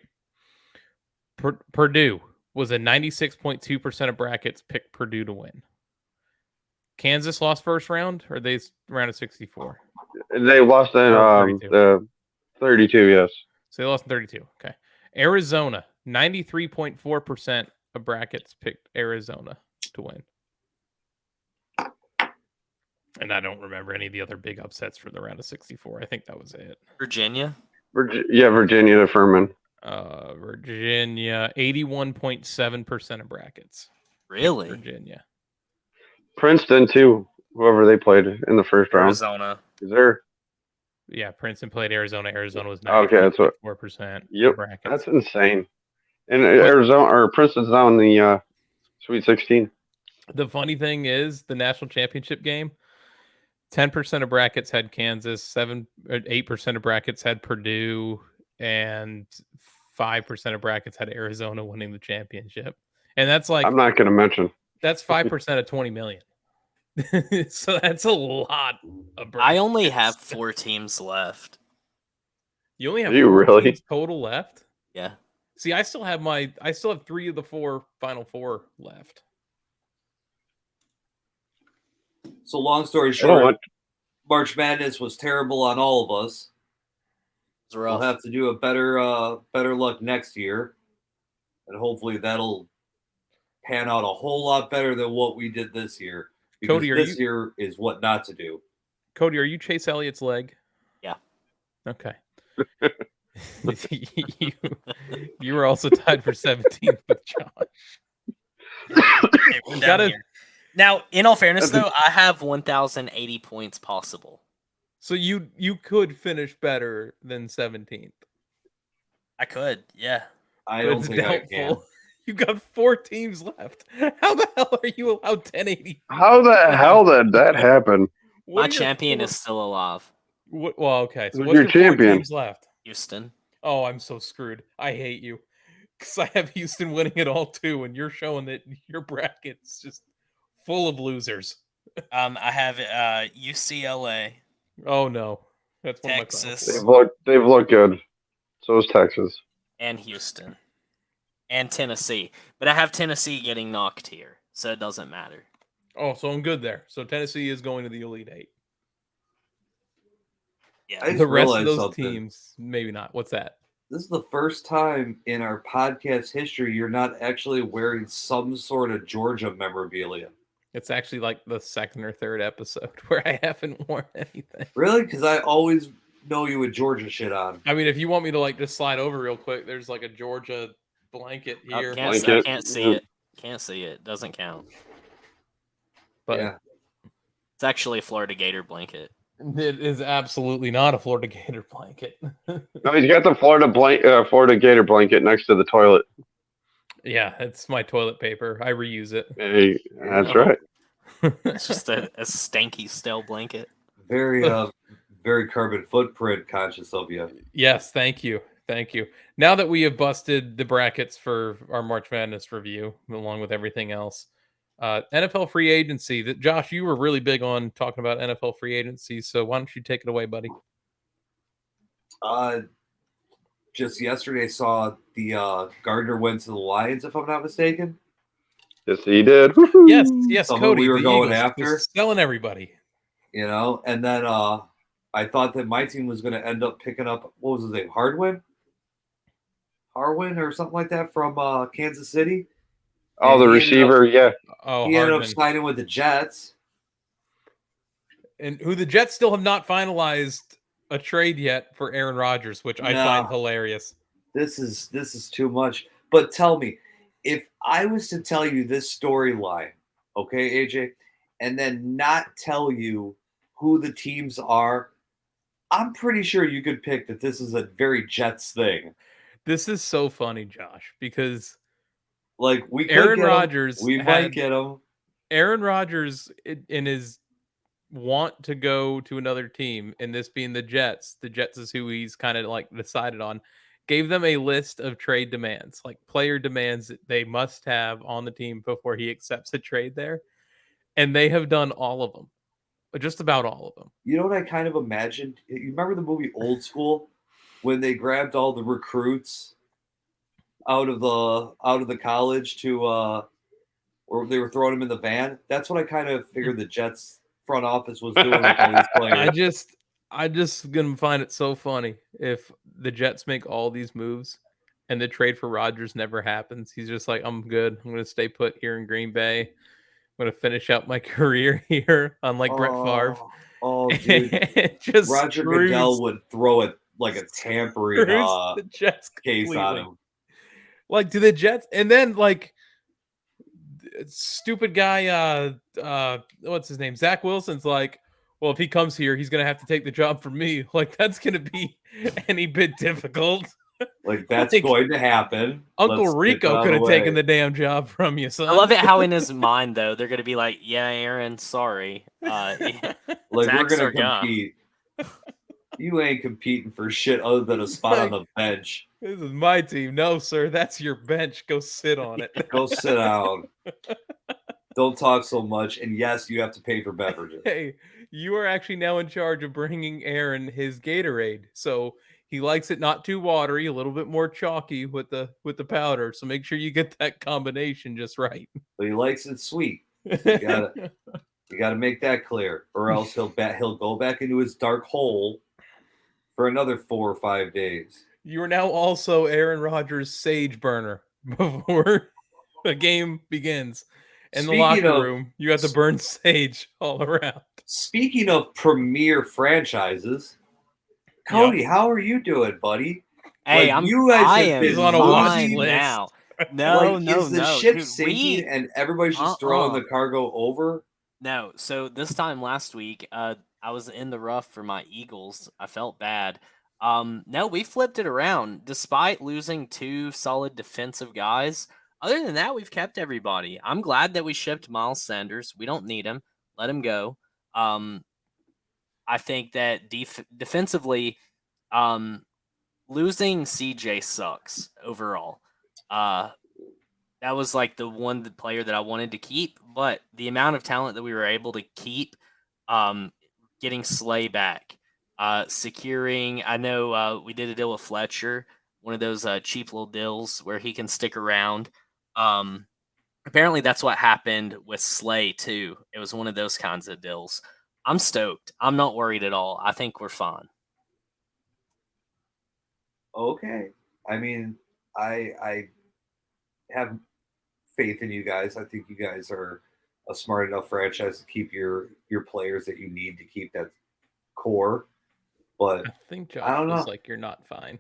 Purdue was a 96.2% of brackets picked Purdue to win. Kansas lost first round, or they round of 64? They lost in 32. the 32, yes. So they lost in 32. Okay. Arizona, 93.4% of brackets picked Arizona to win. And I don't remember any of the other big upsets for the round of 64. I think that was it. Virginia? Virginia to Furman. Virginia, 81.7% of brackets. Really? Virginia. Princeton, too, whoever they played in the first round. Arizona. Is there? Yeah, Princeton played Arizona. Arizona was Okay, that's what. 94% Yep, brackets. that's insane. And Arizona or Princeton's now in the Sweet 16. The funny thing is, the national championship game, 10% of brackets had Kansas, 8% of brackets had Purdue, and 5% of brackets had Arizona winning the championship. And that's like, I'm not going to mention. that's 5% of 20 million. So that's a lot of brackets. I only have 4 teams left. You only have Do you 4 really? teams total left? Yeah. See, I still have 3 of the 4 Final Four left. So long story I don't short, want- March Madness was terrible on all of us. It's rough. We'll have to do a better luck next year, and hopefully that'll pan out a whole lot better than what we did this year. Because Cody, this year is what not to do. Cody, are you Chase Elliott's leg? Yeah. Okay. you were also tied for 17th with Josh. Okay, we're down here. Now, in all fairness, That's though, I have 1,080 points possible. So you could finish better than 17th. I could, yeah. I But don't it's think I can. doubtful. You got 4 teams left. How the hell are you allowed 1080? How the hell did that happen? What My are your champion 4 is still alive. well, okay. So Who's what's your your 4 champion? teams left? Houston. Oh, I'm so screwed. I hate you. Because I have Houston winning it all too, and you're showing that your bracket's just full of losers. I have UCLA, Oh no. That's one Texas. of my final 4. They've looked good. So is Texas. and Houston and Tennessee. But I have Tennessee getting knocked here, so it doesn't matter. Oh, so I'm good there. So Tennessee is going to the Elite 8. Yeah. I just The rest of realized those something. teams, maybe not. What's that? This is the first time in our podcast history you're not actually wearing some sort of Georgia memorabilia. It's actually like the 2nd or 3rd episode where I haven't worn anything. Really? Because I always know you with Georgia shit on. I mean, if you want me to like just slide over real quick, there's like a Georgia blanket here. I Blanket. can't see it. Can't see it. Doesn't count. But Yeah. It's actually a Florida Gator blanket. it is absolutely not a Florida Gator blanket. No, he's got the Florida Gator blanket next to the toilet. Yeah, it's my toilet paper. I reuse it. Hey, that's Oh. right. It's just a stanky stale blanket. Very carbon footprint conscious of you. Yes, thank you. Thank you. Now that we have busted the brackets for our March Madness review, along with everything else, NFL free agency. That Josh, you were really big on talking about NFL free agency, so why don't you take it away, buddy? Just yesterday saw the Gardner went to the Lions, if I'm not mistaken. Yes, he did. Yes, Someone Cody. we were the going Eagles, after. just selling everybody. You know, and then I thought that my team was going to end up picking up, what was his name, Harwin or something like that from Kansas City. Oh, And the he receiver, yeah. Oh, He ended up Hardman. signing with the Jets. And who the Jets still have not finalized a trade yet for Aaron Rodgers, which I find No. hilarious. This is too much. But tell me, if I was to tell you this storyline, okay, AJ, and then not tell you who the teams are, I'm pretty sure you could pick that this is a very Jets thing. This is so funny, Josh, because Like we could Aaron get 'em, Rodgers we had- might get him. Aaron Rodgers in his want to go to another team, and this being the Jets is who he's kind of like decided on, gave them a list of trade demands, like player demands that they must have on the team before he accepts a trade there. And they have done all of them, just about all of them. You know what I kind of imagined? You remember the movie Old School when they grabbed all the recruits out of the college to or they were throwing them in the van? That's what I kind of figured the Jets front office was doing with all these players. I just gonna find it so funny if the Jets make all these moves and the trade for Rodgers never happens. He's just like, I'm good. I'm gonna stay put here in Green Bay. I'm gonna finish out my career here, unlike Brett Favre. Oh, dude. Just Roger screws- Goodell would throw it like a tampering screws the Jets case on completely. him. Like to the Jets, and then like stupid guy, what's his name? Zach Wilson's like, well, if he comes here, he's gonna have to take the job from me. Like that's gonna be any bit difficult. Like that's Like, going to happen. Uncle Let's get Rico out could of have taken way. the damn job from you, son. I love it how in his mind though they're gonna be like, "Yeah, Aaron, sorry." Yeah. Like we're Zach's gonna our guy. compete. You ain't competing for shit other than a spot on the bench. This is my team. No, sir, that's your bench. Go sit on it. Go sit down. Don't talk so much. And yes, you have to pay for beverages. Hey, you are actually now in charge of bringing Aaron his Gatorade. So he likes it not too watery, a little bit more chalky with the powder. So make sure you get that combination just right. But he likes it sweet. You gotta make that clear, or else he'll go back into his dark hole for another 4 or 5 days. You are now also Aaron Rodgers' sage burner before the game begins. In the Speaking locker of- room, you have to burn sage all around. Speaking of premier franchises, Cody, how are you doing, buddy? Hey, Like, you guys I have am been He's on a fine watch list. now. No, Like, no, is the no. ship Dude, sinking and everybody's just throwing the cargo over? No, so this time last week, I was in the rough for my Eagles. I felt bad. No, we flipped it around. Despite losing 2 solid defensive guys, Other than that, we've kept everybody. I'm glad that we shipped Miles Sanders. We don't need him. Let him go. I think that defensively, losing CJ sucks overall. That was like the one player that I wanted to keep, but the amount of talent that we were able to keep, getting Slay back, securing. I know we did a deal with Fletcher, one of those cheap little deals where he can stick around. Apparently, that's what happened with Slay too. It was one of those kinds of deals. I'm stoked. I'm not worried at all. I think we're fine. Okay. I mean, I have faith in you guys. I think you guys are a smart enough franchise to keep your players that you need to keep that core. But I think I Josh don't feels know. like you're not fine.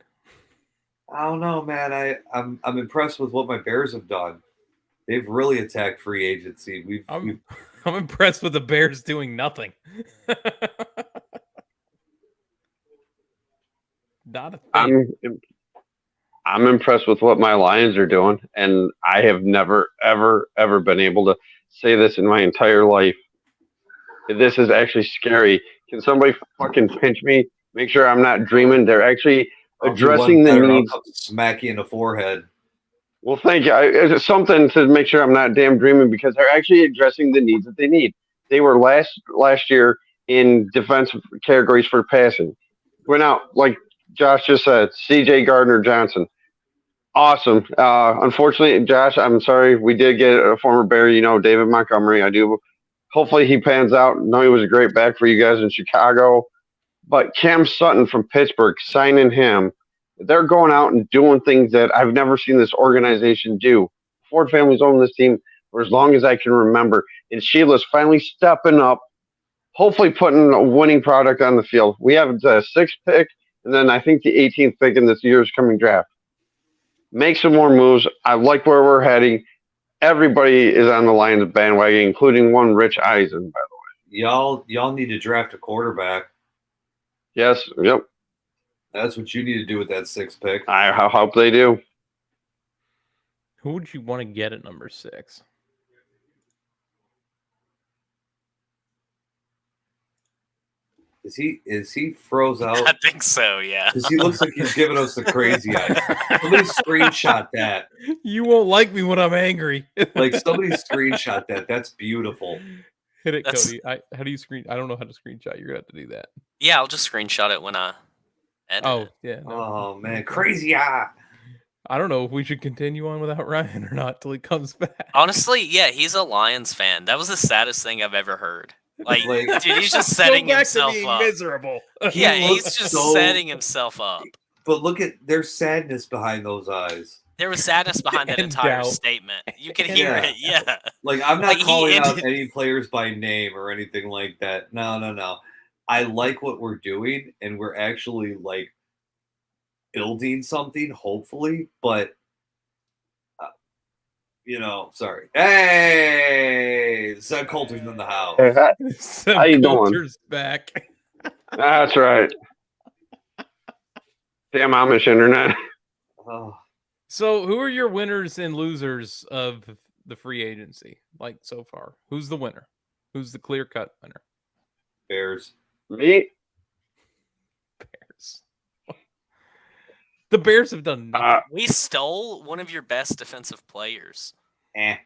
I don't know, man. I'm impressed with what my Bears have done. They've really attacked free agency. We've I'm impressed with the Bears doing nothing. Not a thing. I'm impressed with what my Lions are doing, and I have never, ever been able to say this in my entire life. This is actually scary. Can somebody fucking pinch me? Make sure I'm not dreaming. They're actually I'll do one addressing the better. I'll needs. come smack you in the forehead. Well, thank you. It's something to make sure I'm not damn dreaming because they're actually addressing the needs that they need. They were last year in defensive categories for passing. Went out like Josh just said. C.J. Gardner Johnson, awesome. Unfortunately, Josh, I'm sorry. We did get a former Bear. David Montgomery. I do. Hopefully, he pans out. No, he was a great back for you guys in Chicago. But Cam Sutton from Pittsburgh, signing him, they're going out and doing things that I've never seen this organization do. Ford family's owned this team for as long as I can remember. And Sheila's finally stepping up, hopefully putting a winning product on the field. We have the 6th pick, and then I think the 18th pick in this year's coming draft. Make some more moves. I like where we're heading. Everybody is on the Lions bandwagon, including one Rich Eisen, by the Y'all need to draft a quarterback. Yes, yep. That's what you need to do with that 6th pick. I hope they do. Who would you want to get at number 6? Is he froze out? I think so, yeah. Because he looks like he's giving us the crazy eyes. Somebody screenshot that. You won't like me when I'm angry. Like somebody screenshot that. That's beautiful. Hit it, Cody. How do you screen? I don't know how to screenshot. You're gonna have to do that. Yeah, I'll just screenshot it when I edit it. Yeah. No. Oh man, crazy eye. I don't know if we should continue on without Ryan or not till he comes back. Honestly, yeah, he's a Lions fan. That was the saddest thing I've ever heard. Like dude, he's just setting Go back himself to being up. miserable. Yeah, He he's looks just so- setting himself up. But look at there's sadness behind those eyes. There was sadness behind that And entire doubt. statement. You could And hear doubt. it. Yeah. Like I'm not Like, he calling out ended- any players by name or anything like that. No. I like what we're doing, and we're actually like building something, hopefully. But sorry. Hey, Zed Coulter's in the house. How you doing? Culture's back. That's right. Damn Amish internet. Oh, So, who are your winners and losers of the free agency? Like so far, who's the winner? Who's the clear-cut winner? Bears. Me? Bears. The Bears have done nothing. We stole one of your best defensive players. I'm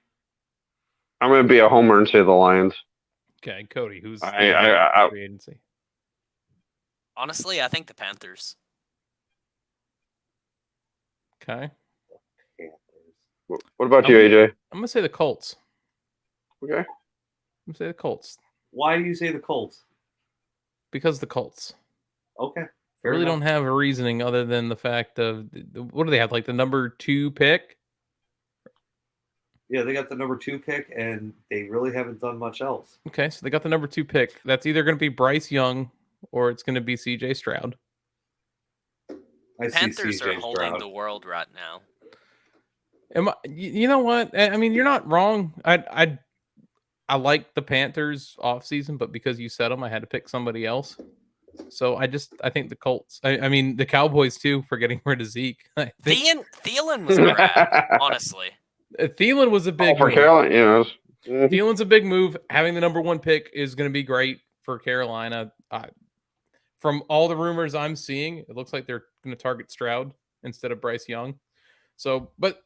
going to be a homer and say the Lions. Okay, Cody, who's the I- free agency? Honestly, I think the Panthers. Okay, What about you, AJ? I'm gonna say the Colts. Okay. I'm gonna say the Colts Why do you say the Colts? because the Colts Okay. really don't have a reasoning other than the fact of what do they have? Like the number 2 pick? Yeah, they got the number 2 pick, and they really haven't done much else. Okay, so they got the number 2 pick. That's either going to be Bryce Young or it's going to be C.J. Stroud. I see Panthers are CJ holding Stroud. the world right now. You know what? I mean, you're not wrong. I like the Panthers offseason, but because you said them, I had to pick somebody else. So I think the Colts. I mean the Cowboys too for getting rid of Zeke. I think Thielen was crap, honestly. Thielen was a big for move. Carolina, you know. Thielen's a big move. Having the number 1 pick is going to be great for Carolina. From all the rumors I'm seeing, it looks like they're going to target Stroud instead of Bryce Young. So, but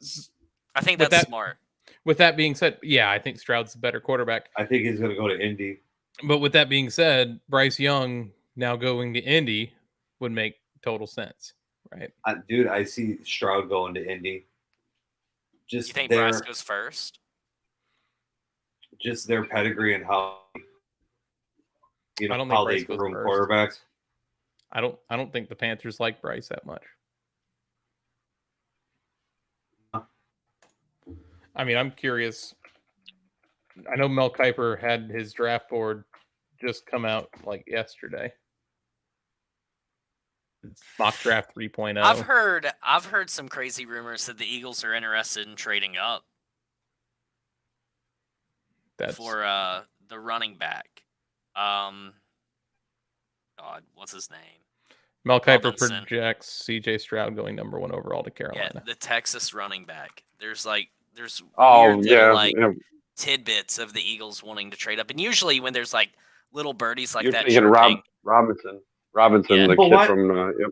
I think with that's that- smart. with that being said, yeah, I think Stroud's the better quarterback. I think he's going to go to Indy. But with that being said, Bryce Young now going to Indy would make total sense, right? Dude, I see Stroud going to Indy. You think Bryce goes first? Just their pedigree and how I don't think how Bryce they goes groom first. quarterbacks. I don't think the Panthers like Bryce that much. I mean, I'm curious. I know Mel Kiper had his draft board just come out like yesterday. It's mock draft 3.0. I've heard some crazy rumors that the Eagles are interested in trading up for the running back. God, what's his name? Mel Kiper Robinson. projects CJ Stroud going number 1 overall to Yeah, Carolina. the Texas running back. There's Oh weird little, yeah. tidbits of the Eagles wanting to trade up, and usually when there's like little birdies like You're that, thinking chirping, Robinson, Yeah. the But kid what- from. Yep.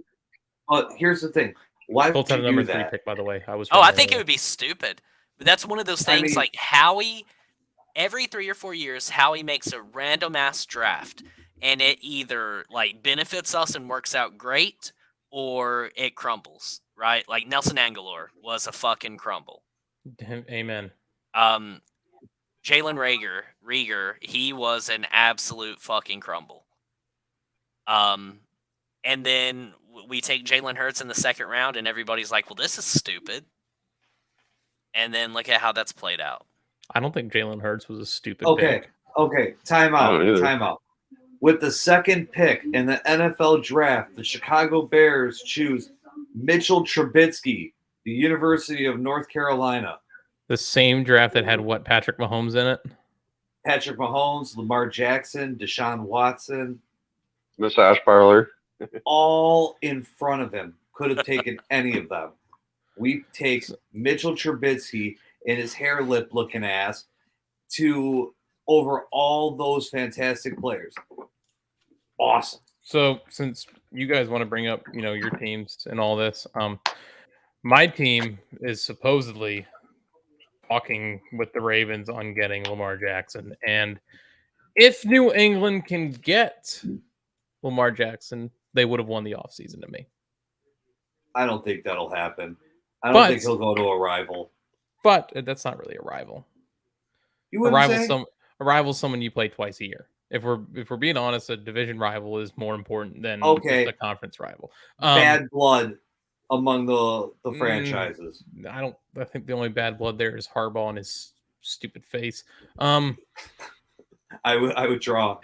But here's the thing: why Colts would had a you number do 3 that? pick, by the way. I was. I wrong think it earlier. would be stupid, but that's one of those I things. mean- Like Howie, every 3 or 4 years, Howie makes a random ass draft, and it either like benefits us and works out great, or it crumbles. Right? Like Nelson Aguilar was a fucking crumble. Amen. Jalen Rieger, he was an absolute fucking crumble. And then we take Jalen Hurts in the second round, and everybody's like, "Well, this is stupid." And then look at how that's played out. I don't think Jalen Hurts was a stupid Okay, pick. okay, I don't either. time out. With the second pick in the NFL draft, the Chicago Bears choose Mitchell Trubisky, the University of North Carolina. The same draft that had what, Patrick Mahomes in it? Patrick Mahomes, Lamar Jackson, Deshaun Watson, Massage parlor. all in front of him. Could have taken any of them. We take Mitchell Trubisky and his hair lip looking ass to over all those fantastic players. Awesome. So since you guys want to bring up, your teams and all this, my team is supposedly talking with the Ravens on getting Lamar Jackson. And if New England can get Lamar Jackson, they would have won the offseason to me. I don't think that'll happen. I don't think he'll go to a rival. But that's not really a rival. You A wouldn't say? rival is someone you play twice a year. If we're being honest, a division rival is more important than just a conference rival. Bad blood among the franchises. I think the only bad blood there is Harbaugh and his stupid face. I would draw.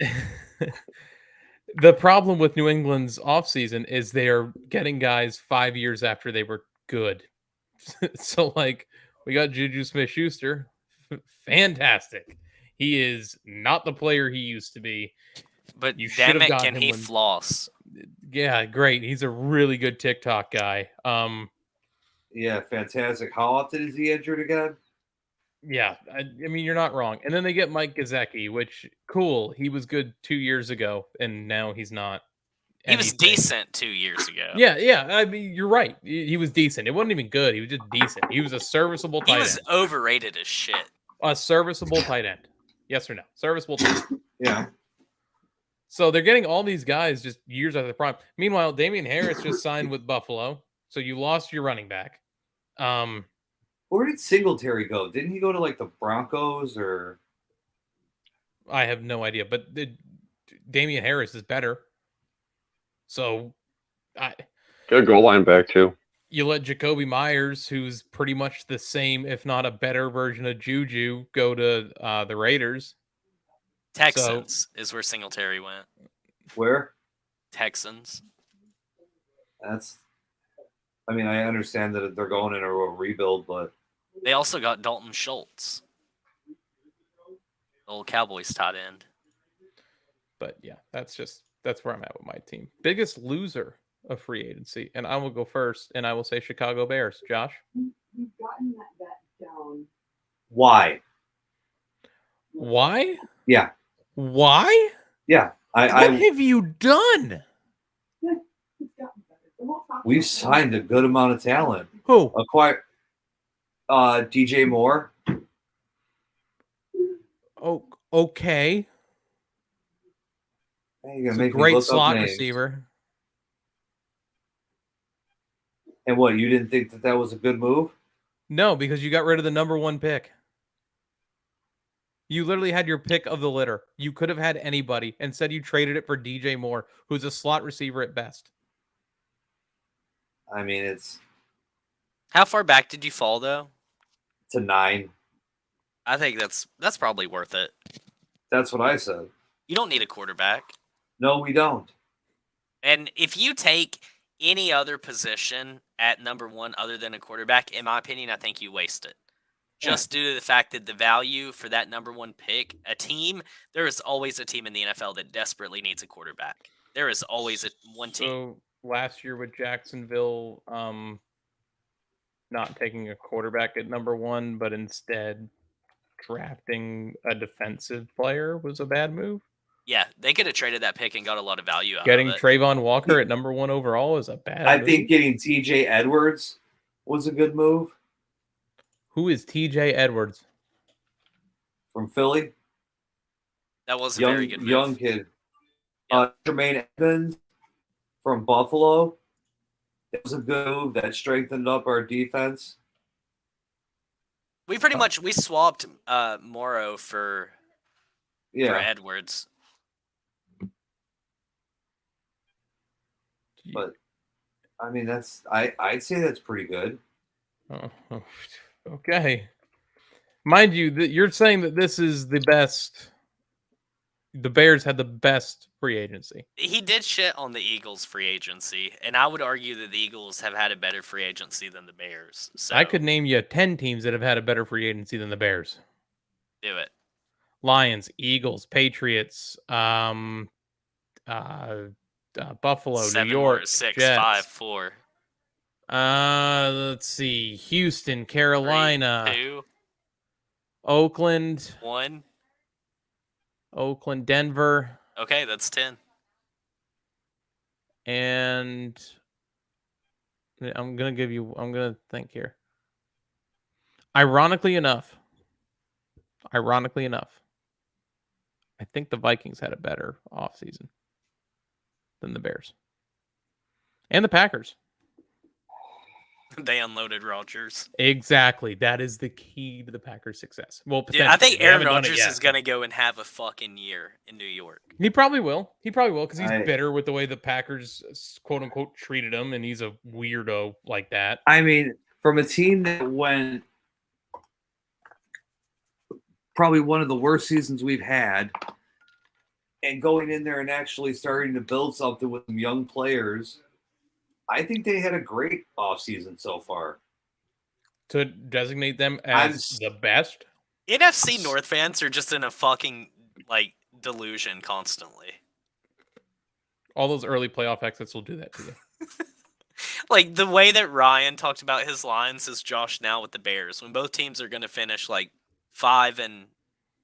The problem with New England's offseason is they are getting guys 5 years after they were good. So, like, we got Juju Smith-Schuster. Fantastic. He is not the player he used to be. But You should damn have it, gotten can him he when- floss? Yeah, great. He's a really good TikTok guy. Yeah, fantastic. How often is he injured again? Yeah, I mean, you're not wrong. And then they get Mike Gesicki, which, cool. He was good 2 years ago, and now he's not. He was anything. decent 2 years ago. Yeah. I mean, you're right. He was decent. It wasn't even good. He was just decent. He was a serviceable He tight was end. overrated as shit. A serviceable tight end. Yes or no? Serviceable tight end. Yeah. So they're getting all these guys just years after the prime. Meanwhile, Damian Harris just signed with Buffalo, so you lost your running back. Where did Singletary go? Didn't he go to like the Broncos or? I have no idea, but Damian Harris is better. So, Good goal line back too. you let Jacoby Myers, who's pretty much the same, if not a better version of Juju, go to the Raiders. Texans is where Singletary went. Where? Texans. I mean, I understand that they're going in a rebuild, but They also got Dalton Schultz. Old Cowboys tight end. But yeah, that's where I'm at with my team. Biggest loser of free agency, and I will go first, and I will say Chicago Bears. Josh? You've gotten that bet down Why? Why? Yeah. Why? Yeah. What have you done? We've signed a good amount of talent. Who? Acquire DJ Moore. Oh, okay. Hey, you're He's gonna a make me great look up slot names. receiver. And what, you didn't think that was a good move? No, because you got rid of the number 1 pick. You literally had your pick of the litter. You could have had anybody. Instead, you traded it for DJ Moore, who's a slot receiver at best. I mean, it's How far back did you fall though? a 9. I think that's probably worth it. That's what I said. You don't need a quarterback. No, we don't. And if you take any other position at number 1 other than a quarterback, in my opinion, I think you waste it. Just due to the fact that the value for that number 1 pick, there is always a team in the NFL that desperately needs a quarterback. There is always one team. So last year with Jacksonville, not taking a quarterback at number 1, but instead drafting a defensive player was a bad move. Yeah, they could have traded that pick and got a lot of value out Getting of it. Trayvon Walker at number 1 overall is a bad I move. think getting TJ Edwards was a good move. Who is TJ Edwards? From Philly. That was a very good move. Young kid. Yep. Jermaine Evans from Buffalo. It was a good move that strengthened up our defense. We swapped Morrow for Edwards. But I mean, I'd say that's pretty good. Oh, okay. Mind you, that you're saying that this is the best. The Bears had the best free agency. He did shit on the Eagles' free agency, and I would argue that the Eagles have had a better free agency than the Bears. So I could name you 10 teams that have had a better free agency than the Bears. do it. Lions, Eagles, Patriots, Buffalo, 7 New York, 6 Jets. 5 4. Let's see, Houston, Carolina, 3, 2, Oakland, 1. Oakland, Denver, Okay, that's 10. and I'm gonna think here. Ironically enough, I think the Vikings had a better offseason than the Bears. And the Packers. They unloaded Rodgers. Exactly. That is the key to the Packers' success. Well, Dude, I think potentially. They haven't Aaron done it Rodgers yet. is going to go and have a fucking year in New York. He probably will. Because he's bitter with the way the Packers, quote unquote, treated him, and he's a weirdo like that. I mean, from a team that went probably one of the worst seasons we've had, and going in there and actually starting to build something with some young players, I think they had a great offseason so far. To designate them as the best? NFC North fans are just in a fucking, delusion constantly. All those early playoff exits will do that to you. The way that Ryan talked about his lines is Josh now with the Bears, when both teams are going to finish, 5 and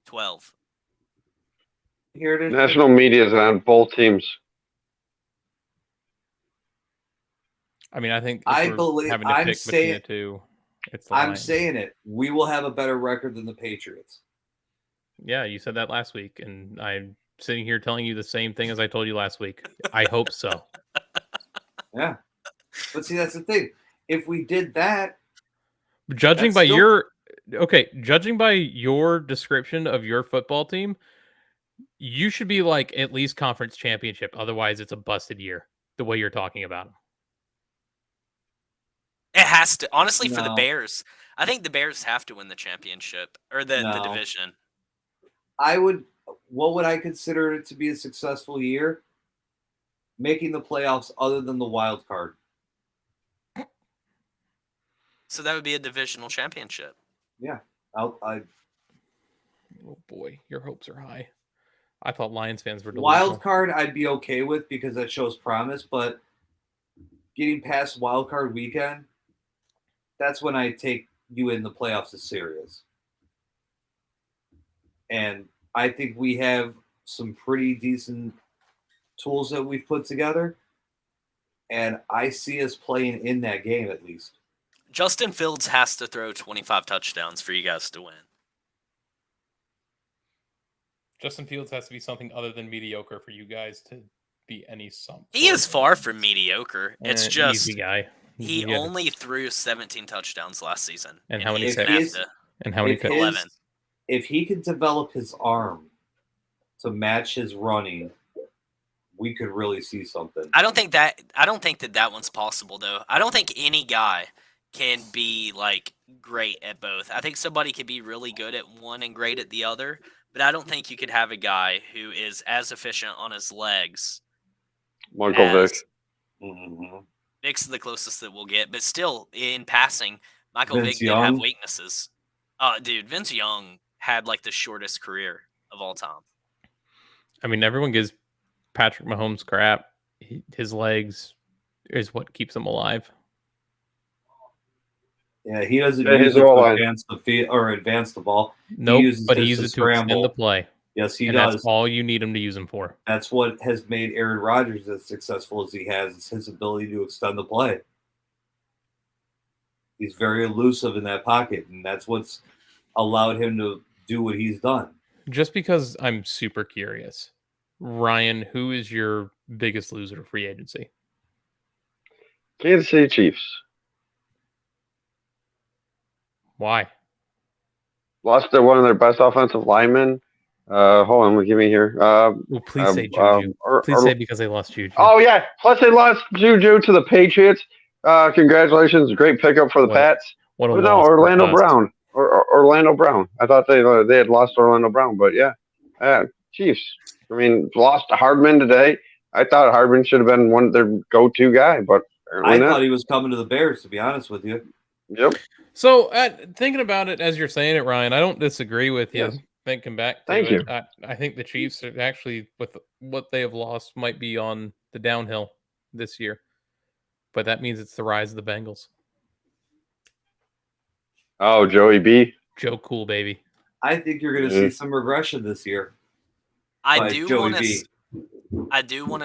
12. Here it is. National media is on both teams. I mean, I think I believe having to I'm pick between the two, it's the I'm Lions. saying it. We will have a better record than the Patriots. Yeah, you said that last week, and I'm sitting here telling you the same thing as I told you last week. I hope so. Yeah. But see, that's the thing. If we did that, Judging by your description of your football team, you should be at least conference championship. Otherwise, it's a busted year. The way you're talking about them. It has to. Honestly, for the No. Bears, I think the Bears have to win the championship or the No. division. What would I consider it to be a successful year? Making the playoffs other than the wild card. So that would be a divisional championship. Yeah. Oh boy, your hopes are high. I thought Lions fans were delusional. Wild card I'd be okay with because that shows promise, but getting past wild card weekend, that's when I take you in the playoffs as serious. And I think we have some pretty decent tools that we've put together. And I see us playing in that game at least. Justin Fields has to throw 25 touchdowns for you guys to win. Justin Fields has to be something other than mediocre for you guys to be any something. He is far from mediocre. It's just easy guy. he Yeah. only threw 17 touchdowns last season. And how many he's gonna picks? have to- And how many If picks? his- 11. If he could develop his arm to match his running, we could really see something. I don't think that one's possible though. I don't think any guy can be like great at both. I think somebody could be really good at one and great at the other, but I don't think you could have a guy who is as efficient on his legs. Michael Vick. Mhm. Vic's the closest that we'll get, but still in passing, Michael Vince Vick did have Young. weaknesses. Dude, Vince Young had like the shortest career of all time. I mean, everyone gives Patrick Mahomes crap. His legs is what keeps him alive. Yeah, he doesn't Yeah, use his it to O-line. advance the field or advance the ball. Nope, uses but he this uses to it to extend the scramble. play. Yes, he and does. that's all you need him to use him for. That's what has made Aaron Rodgers as successful as he has, is his ability to extend the play. He's very elusive in that pocket, and that's what's allowed him to do what he's done. Just because I'm super curious, Ryan, who is your biggest loser of free agency? Kansas City Chiefs. Why? Lost one of their best offensive linemen. Hold on, give me here. Well, please say Juju. Please say because they lost Juju. Oh yeah, plus they lost Juju to the Patriots. Congratulations, great pickup for the Pats. What a But no, loss for Orlando us. Brown. Orlando Brown. I thought they had lost Orlando Brown, but yeah, Chiefs. I mean, lost to Hardman today. I thought Hardman should have been one of their go-to guy, but apparently I not. thought he was coming to the Bears, to be honest with you. Yep. So, thinking about it as you're saying it, Ryan, I don't disagree with you. Yes. Thinking back to Thank it, you. I think the Chiefs are actually, with what they have lost, might be on the downhill this year. But that means it's the rise of the Bengals. Oh, Joey B. Joe Cool, baby. I think you're going to see some regression this year. I by do Joey want B.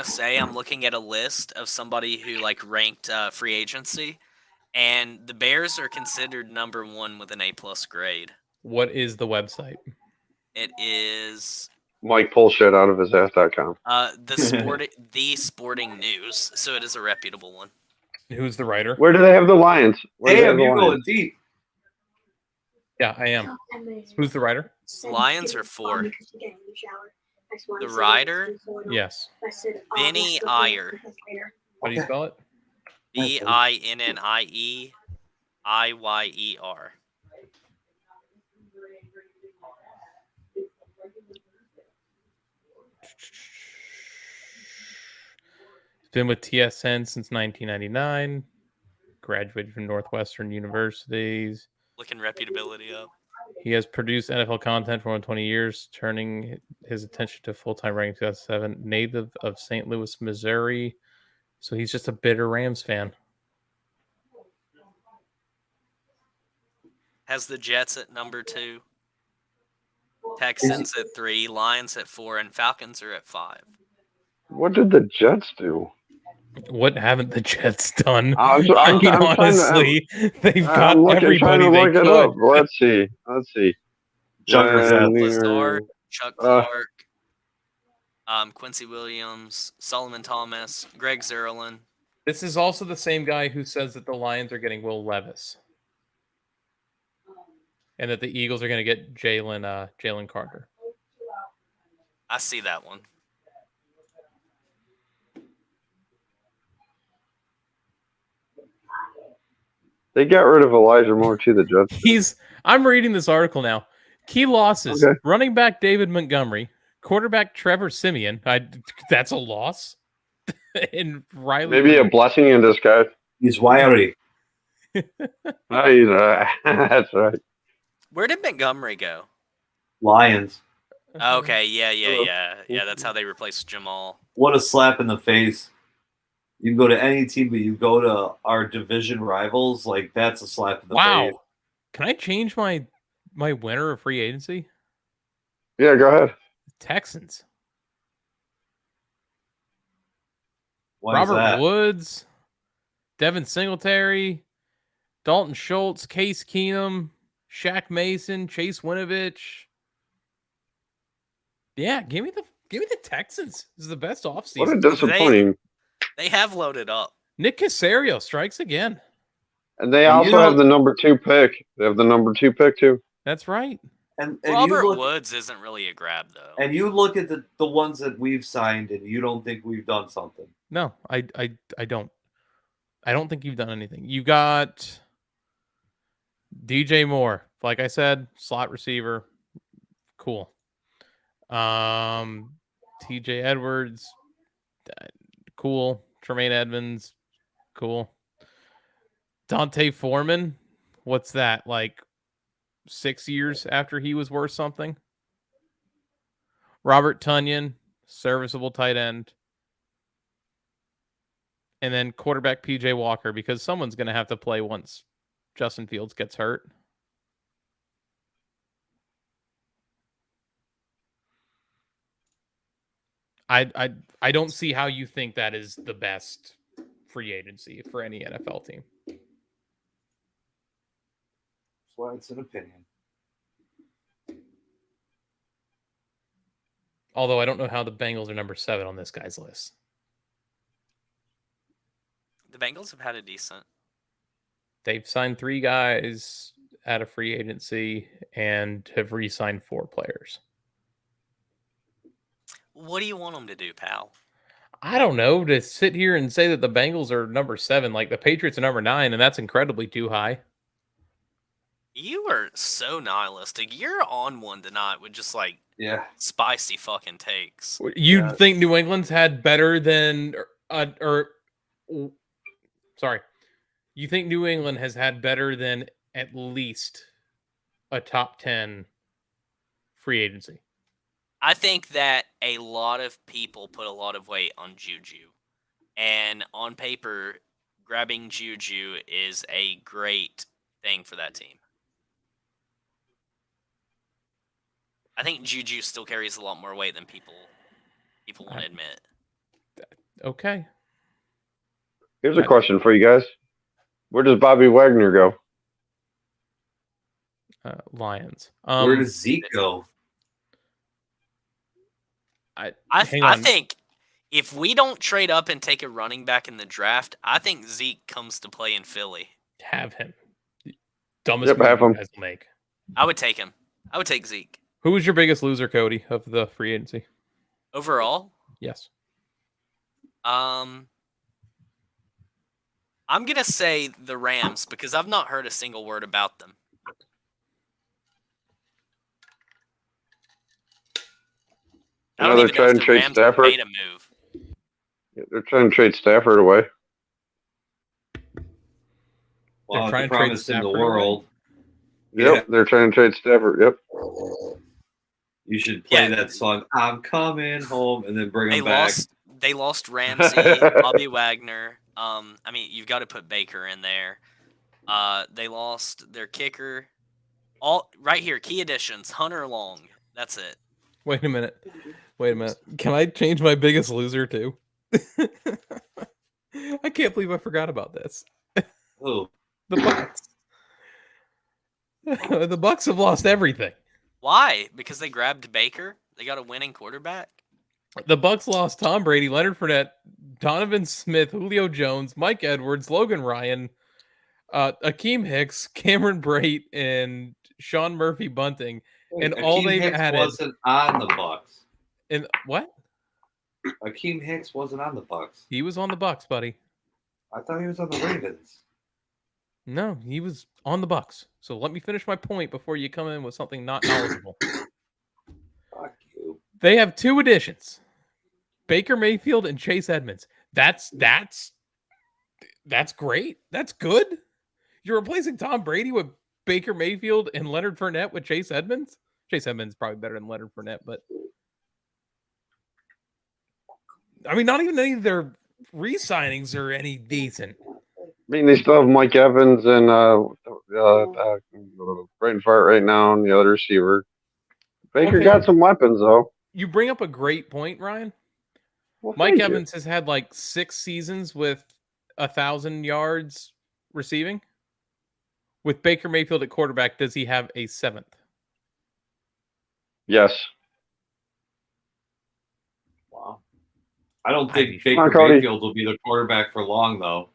to say I'm looking at a list of somebody who like ranked free agency, and the Bears are considered number 1 with an A+ grade. What is the website? It is Mike pull shit out of his ass.com. the Sporting News, so it is a reputable one. Who's the writer? Where do they have the Lions? Where do they have Damn, the you're Lions? going deep. Yeah, I am. Who's the writer? Lions are 4. The writer, Yes. Vinny Iyer. How do you spell it? VinnieIyer. Been with TSN since 1999. Graduated from Northwestern Universities. Looking reputability up. He has produced NFL content for more than 20 years, turning his attention to full-time writing in 2007. Native of St. Louis, Missouri. So he's just a bitter Rams fan. Has the Jets at number 2. Texans at 3. Lions at 4. And Falcons are at 5. What did the Jets do? What haven't the Jets done? I'm Honestly, they've got trying everybody to they look it could. up. Let's see. Chuck Lazar, Chuck Clark, Quincy Williams, Solomon Thomas, Greg Zerlin. This is also the same guy who says that the Lions are getting Will Levis, and that the Eagles are going to get Jalen Carter. I see that one. They got rid of Elijah Moore to the Jets. I'm reading this article now. Key losses: Okay. running back David Montgomery, quarterback Trevor Siemian. That's a loss. And Riley. Maybe a blessing in disguise. He's wiry. That's right. Where did Montgomery go? Lions. Okay, yeah. That's how they replaced Jamal. What a slap in the face. You can go to any team, but you go to our division rivals, like that's a slap in the Wow. face. Can I change my winner of free agency? Yeah, go ahead. Texans. Why is Robert that? Woods, Devin Singletary, Dalton Schultz, Case Keenum, Shaq Mason, Chase Winovich. Yeah, give me the Texans. This is the best What a offseason. disappointing. They have loaded up. Nick Caserio strikes again. And they And also have the number 2 pick. They have the number 2 pick too. That's right. And Robert you look, Woods isn't really a grab though. and you look at the ones that we've signed, and you don't think we've done something. No, I don't. I don't think you've done anything. You got DJ Moore, like I said, slot receiver, cool. TJ Edwards, cool. Tremaine Edmonds, cool. Dante Foreman, what's that? Like 6 years after he was worth something. Robert Tonyan, serviceable tight end. And then quarterback PJ Walker, because someone's going to have to play once Justin Fields gets hurt. I don't see how you think that is the best free agency for any NFL team. That's why it's an opinion. Although I don't know how the Bengals are number 7 on this guy's list. The Bengals have had a decent. They've signed 3 guys at a free agency and have re-signed 4 players. What do you want them to do, pal? I don't know, to sit here and say that the Bengals are number 7, like the Patriots are number 9, and that's incredibly too high. You are so nihilistic. You're on one tonight with just like spicy fucking takes. You think New England's had better than sorry. You think New England has had better than at least a top 10 free agency? I think that a lot of people put a lot of weight on Juju. And on paper, grabbing Juju is a great thing for that team. I think Juju still carries a lot more weight than people want to admit. Okay. Here's a question for you guys. Where does Bobby Wagner go? Lions. Where does Zeke go? I think if we don't trade up and take a running back in the draft, I think Zeke comes to play in Philly. Have him. Dumbest have him. you guys will make. I would take him. I would take Zeke. Who was your biggest loser, Cody, of the free agency? Overall? Yes. I'm going to say the Rams because I've not heard a single word about them. I don't they're even know trying if to the trade Rams Stafford. made a move. Yeah, they're trying to trade Stafford away. Well, trying the to trade promise in the Stafford world. Yep, Yeah. they're trying to trade Stafford. Yep. You should play Yeah. that song, I'm coming home, and then bring them back. They lost Ramsey, Bobby Wagner. I mean, you've got to put Baker in there. They lost their kicker. All right here, key additions: Hunter Long. That's it. Wait a minute. Can I change my biggest loser too? I can't believe I forgot about this. Oh, The Bucks. The Bucks have lost everything. Why? Because they grabbed Baker. They got a winning quarterback. The Bucks lost Tom Brady, Leonard Fournette, Donovan Smith, Julio Jones, Mike Edwards, Logan Ryan, Akeem Hicks, Cameron Brate, and Sean Murphy Bunting. And all Akeem they've Hicks added wasn't on the Bucks. and what? Akeem Hicks wasn't on the Bucks. He was on the Bucks, buddy. I thought he was on the Ravens. No, he was on the Bucks. So let me finish my point before you come in with something not knowledgeable. Fuck you. They have 2 additions: Baker Mayfield and Chase Edmonds. That's great. That's good. You're replacing Tom Brady with Baker Mayfield and Leonard Fournette with Chase Edmonds. Chase Edmonds is probably better than Leonard Fournette, but I mean, not even any of their re-signings are any decent. I mean, they still have Mike Evans and Brayton Fart right now, and the other receiver. Baker Okay. got some weapons though. You bring up a great point, Ryan. Well, Mike thank you. Evans has had like 6 seasons with 1,000 yards receiving. With Baker Mayfield at quarterback, does he have a 7th? Yes. Wow. I don't I'd be think shocked. Baker Cody. Mayfield will be the quarterback for long, though.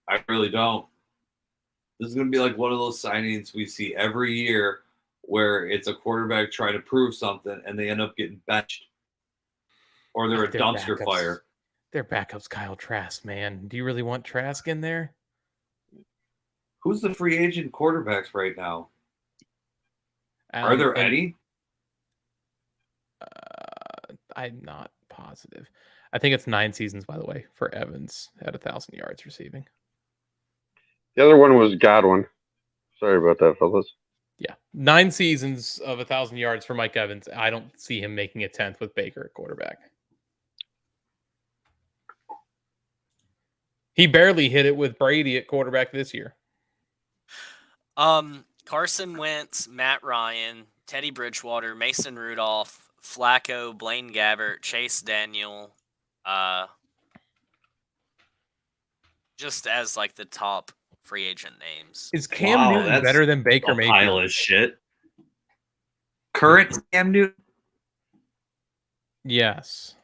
I really don't. This is going to be like one of those signings we see every year where it's a quarterback trying to prove something and they end up getting benched. Or they're a Their dumpster backups- fire. Their backup's Kyle Trask, man. Do you really want Trask in there? Who's the free agent quarterbacks right now? Are there any? I'm not positive. I think it's 9 seasons, by the way, for Evans at 1,000 yards receiving. The other one was Godwin. Sorry about that, fellas. Yeah, 9 seasons of 1,000 yards for Mike Evans. I don't see him making a 10th with Baker at quarterback. He barely hit it with Brady at quarterback this year. Carson Wentz, Matt Ryan, Teddy Bridgewater, Mason Rudolph, Flacco, Blaine Gabbert, Chase Daniel, just as like the top free agent names. Is Cam Wow, Newton that's better than Baker A pile Mayfield? of shit. Current Cam Newton? Yes.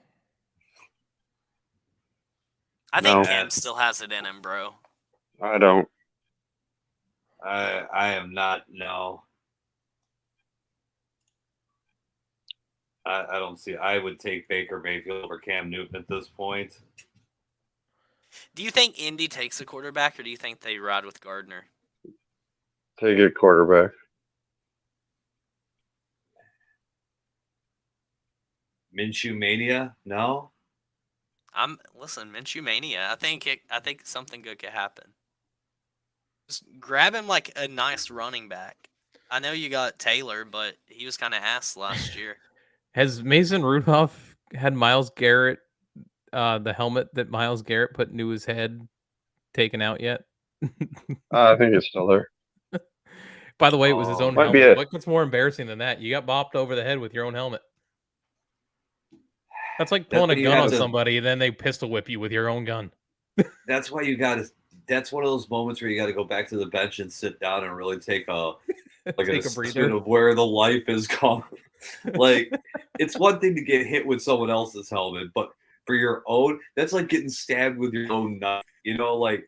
I think No. Cam still has it in him, bro. I don't. I am not. No. I don't see. I would take Baker Mayfield over Cam Newton at this point. Do you think Indy takes a quarterback, or do you think they ride with Gardner? Take a quarterback. Minshew Mania? No. Listen, Minshew Mania. I think something good could happen. Just grab him like a nice running back. I know you got Taylor, but he was kind of ass last year. Has Mason Rudolph had Myles Garrett, the helmet that Myles Garrett put into his head, taken out yet? I think it's still there. By the way, it was his own Might be helmet. it. What gets more embarrassing than that? You got bopped over the head with your own helmet. That's like pulling a you gun have on to- somebody, and then they pistol whip you with your own gun. That's why you got to. That's one of those moments where you got to go back to the bench and sit down and really take a an Take a assessment breather. of where the life is gone. Like, it's one thing to get hit with someone else's helmet, but for your own, that's like getting stabbed with your own knife. You know, like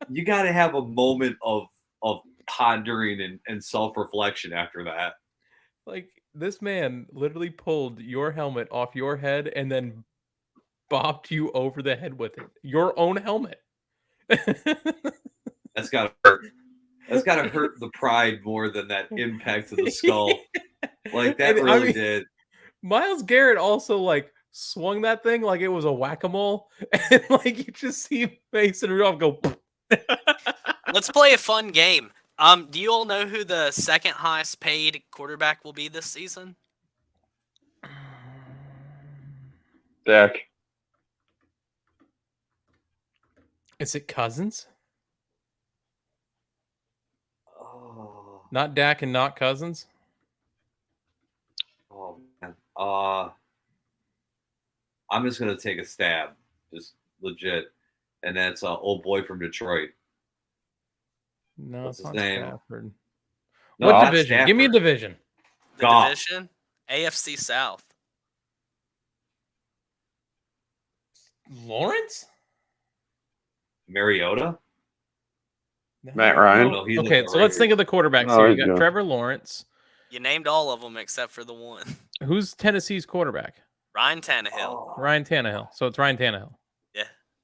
you got to have a moment of pondering and self-reflection after that. Like, this man literally pulled your helmet off your head and then bopped you over the head with it. Your own helmet. That's got to hurt. That's got to hurt the pride more than that impact to the skull. Like, that And, I really mean, did. Myles Garrett also like swung that thing like it was a whack-a-mole, and like you just see Mason Rudolph go. Let's play a fun game. Do you all know who the second highest paid quarterback will be this season? Dak. Is it Cousins? Oh, Not Dak and not Cousins. oh man. I'm just gonna take a stab, just legit, and that's old boy from Detroit. No, What's it's his not name? Stafford. No, What not division? Give me a Stafford. division. The Goff. division? AFC South. Lawrence? Mariota. Matt Ryan? No, he's Okay, looking so right let's here. think of the quarterbacks No, here. You he's got good. Trevor Lawrence. You named all of them except for the one. Who's Tennessee's quarterback? Ryan Tannehill. Oh, Ryan Tannehill. So it's Ryan Tannehill.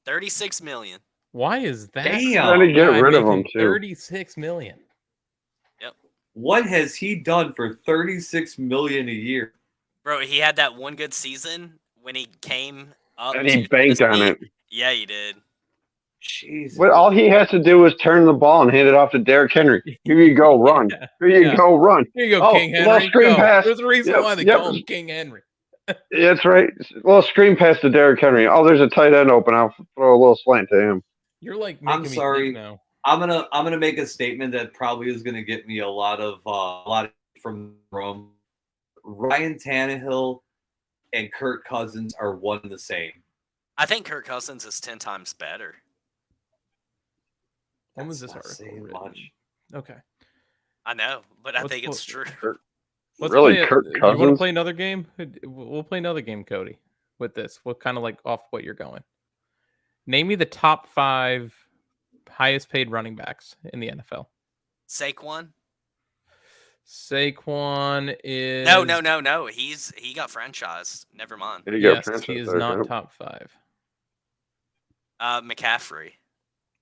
36 million. Why is that? Damn. Trying to get guy rid of making him too. 36 million. What has he done for $36 million a year? Bro, he had that one good season when he came up. And he to banked on Tennessee. it. Yeah, he did. Jesus. What all he has to do is turn the ball and hand it off to Derrick Henry. Here you go, run. Yeah. Here you Yeah. go, run. Here you go, Oh, King little Henry. screen Go. pass. There's a reason Yep, why they yep. call him King Henry. That's right. Little screen pass to Derrick Henry. Oh, there's a tight end open. I'll throw a little slant to him. You're like I'm making me sorry. think now. I'm gonna make a statement that probably is gonna get me a lot of from the room. Ryan Tannehill and Kirk Cousins are one and the same. I think Kirk Cousins is 10 times better. When was this That's not article saying written? much. Okay. I know, but I Let's think it's true. Let's Really, play Kirk you want to Cousins? play another game? We'll play another game, Cody, with this. We'll kind of like off what you're going. Name me the top 5 highest paid running backs in the NFL. Saquon? Saquon is No. He got franchised. Never mind. There you go, Yes, Francis. he is There you not go. top 5. McCaffrey.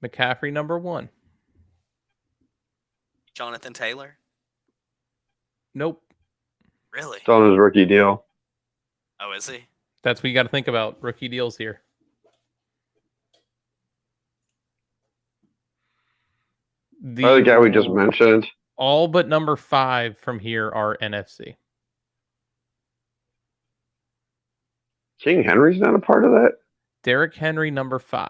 McCaffrey number 1. Jonathan Taylor? Nope. Really? It's on his rookie deal. Oh, is he? That's what you got to think about. Rookie deals here. The guy we just mentioned. All but number 5 from here are NFC. King Henry's not a part of that? Derrick Henry number 5.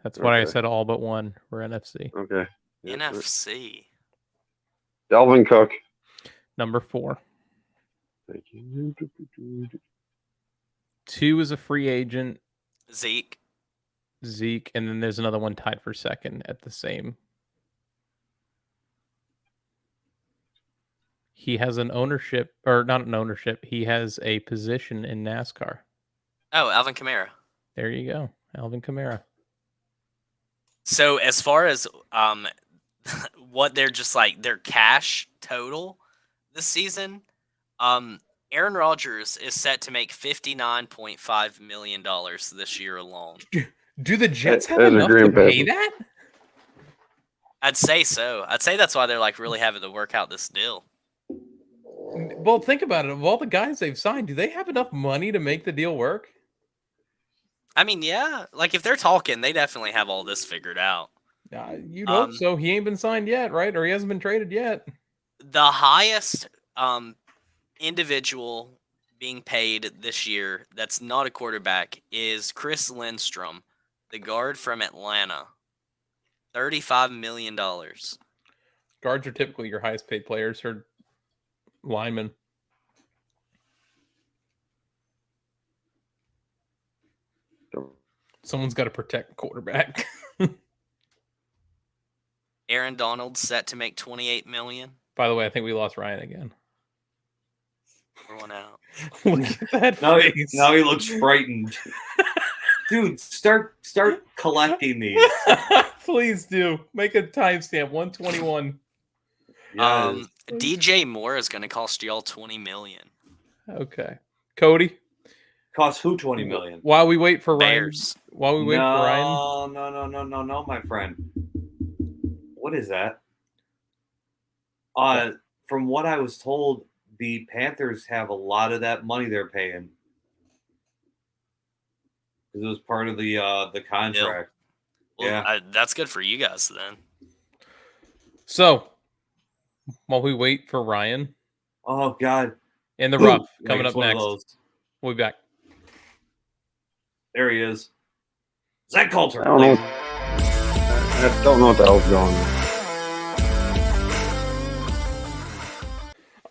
That's what I Okay. said. All but 1 were NFC. Okay. Yeah, NFC. Delvin Cook. Number 4. Thank you. 2 is a free agent. Zeke. Zeke, and then there's another one tied for second at the same. He has an ownership, or not an ownership. He has a position in NASCAR. Oh, Alvin Kamara. There you go, Alvin Kamara. So as far as what they're just like their cash total this season, Aaron Rodgers is set to make $59.5 million this year alone. Do the Jets have As a enough Green to Bay pay that? I'd say so. I'd say that's why they're like really having to work out this deal. Well, think about it. Of all the guys they've signed, do they have enough money to make the deal work? I mean, yeah, like if they're talking, they definitely have all this figured out. You'd hope so. He ain't been signed yet, right? Or he hasn't been traded yet. The highest individual being paid this year that's not a quarterback is Chris Lindstrom, the guard from Atlanta. $35 million. Guards are typically your highest paid players, or linemen. Someone's got to protect the quarterback. Aaron Donald's set to make $28 million. By the way, I think we lost Ryan again. We're one out. Look at that Now face. he looks frightened. Dude, start collecting these. Please do. Make a timestamp. 121. Yes. DJ Moore is going to cost y'all $20 million. Okay. Cody, Cost who $20 million? while we wait for Ryan. Bears. While we wait for Ryan. No, my friend. What is that? From what I was told, the Panthers have a lot of that money they're paying. It was part of the contract. Well, Yeah. that's good for you guys then. So, while we wait for Ryan, Oh God. in the rough, Like, coming it's up one of next. those. We'll be back. There he is. Zach Coulter. I don't know. please. I don't know what the hell's going on.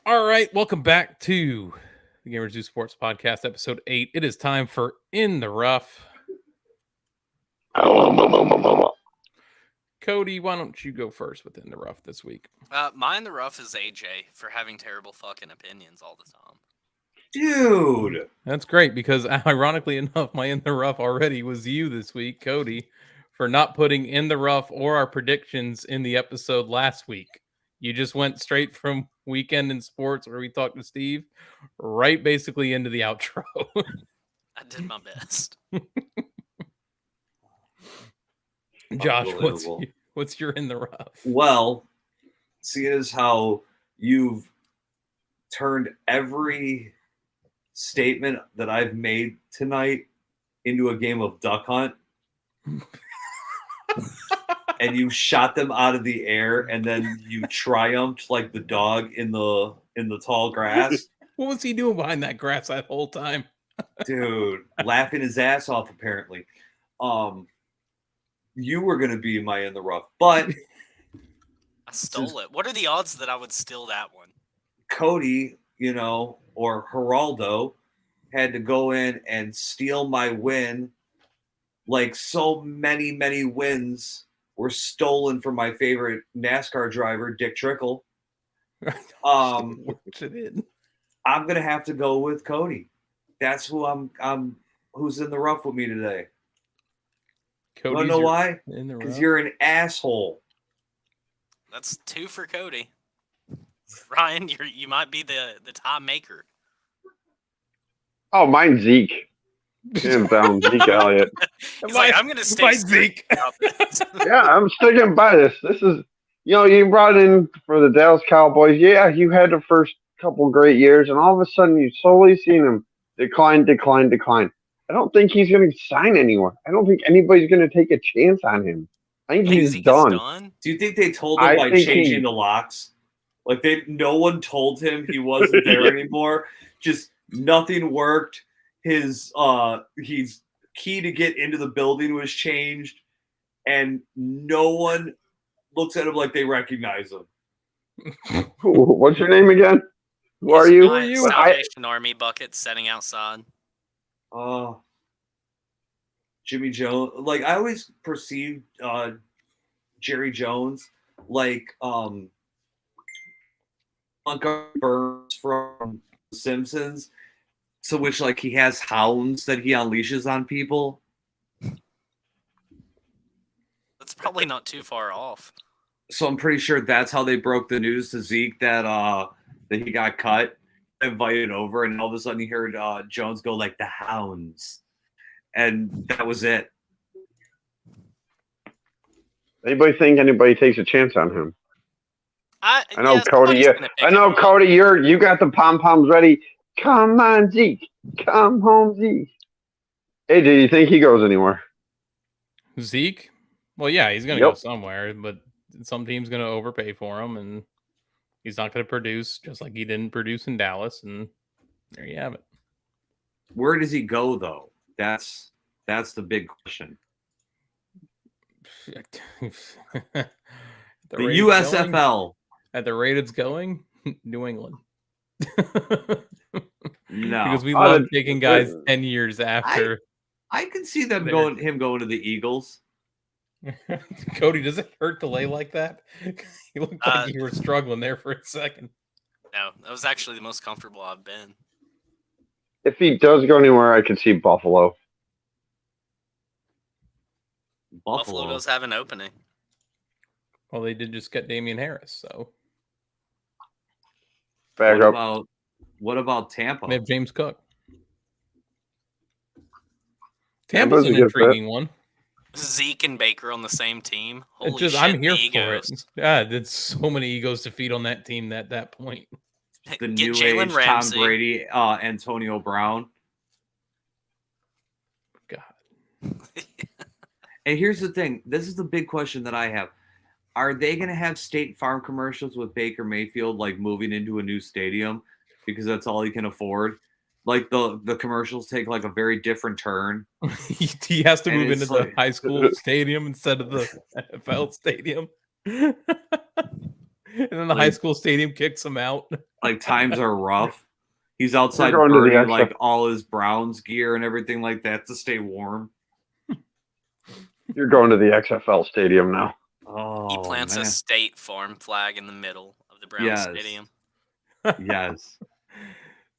All right, welcome back to the Gamers Do Sports Podcast, episode 8. It is time for In the Rough. Cody, why don't you go first with In the Rough this week? My in the rough is AJ for having terrible fucking opinions all the time. Dude. That's great because, ironically enough, my In the Rough already was you this week, Cody, for not putting In the Rough or our predictions in the episode last week. You just went straight from Weekend in Sports, where we talked to Steve, right basically into the outro. I did my best. Josh, Unbelievable. what's your In the Rough? Well, see as how you've turned every statement that I've made tonight into a game of duck hunt. And you shot them out of the air, and then you triumphed like the dog in the tall grass. What was he doing behind that grass that whole time? Dude, laughing his ass off apparently. You were gonna be my In the Rough, but I stole it. What are the odds that I would steal that one? Cody, or Geraldo had to go in and steal my win. Like so many, many wins were stolen from my favorite NASCAR driver, Dick Trickle. Works it in. I'm gonna have to go with Cody. That's who who's in the rough with me today. You wanna know why? Because you're an asshole. That's 2 for Cody. Ryan, you might be the tie maker. Oh, mine's Zeke. Hands down, Zeke Elliott. He's like, I'm gonna stay Zeke. Yeah, I'm sticking by this. This is, you brought in for the Dallas Cowboys. Yeah, you had the first couple great years, and all of a sudden you slowly seen him decline. I don't think he's going to sign anywhere. I don't think anybody's going to take a chance on him. I think he's done. Do you think they told him by changing the locks? Like no one told him he wasn't there anymore. Just nothing worked. His key to get into the building was changed, and no one looks at him like they recognize him. What's your name again? Who are you? Salvation Army bucket setting outside. Jimmy Jones. Like I always perceived Jerry Jones like Uncle Burns from The Simpsons. So which like he has hounds that he unleashes on people. That's probably not too far off. So I'm pretty sure that's how they broke the news to Zeke that he got cut, invited over, and all of a sudden he heard Jones go like the hounds. And that was it. Anybody think anybody takes a chance on him? I know, Cody. I know, Cody. You got the pom poms ready. Come on, Zeke. Come home, Zeke. Hey, do you think he goes anywhere? Zeke? Well, yeah, he's going to go somewhere, but some team's going to overpay for him, and he's not going to produce just like he didn't produce in Dallas, and there you have it. Where does he go, though? That's the big question. The USFL. At the rate it's going, New England. No, because we love taking guys 10 years after. I can see them going to the Eagles. Cody, does it hurt to lay like that? You looked like you were struggling there for a second. No, that was actually the most comfortable I've been. If he does go anywhere, I can see Buffalo. Buffalo does have an opening. Well, they did just get Damian Harris, so. What about Tampa? They have James Cook. Tampa's an intriguing one. Zeke and Baker on the same team. Holy shit, I'm here for it. Yeah, there's so many egos to feed on that team at that point. The new age Ramsey. Tom Brady, Antonio Brown. God. And here's the thing. This is the big question that I have. Are they going to have State Farm commercials with Baker Mayfield, like moving into a new stadium because that's all he can afford? Like the commercials take like a very different turn. He has to move into the high school stadium instead of the NFL stadium. And then the high school stadium kicks him out. Like times are rough. He's outside burning like all his Browns gear and everything like that to stay warm. You're going to the XFL stadium now. Oh, he plants a State Farm flag in the middle of the Browns stadium. Yes.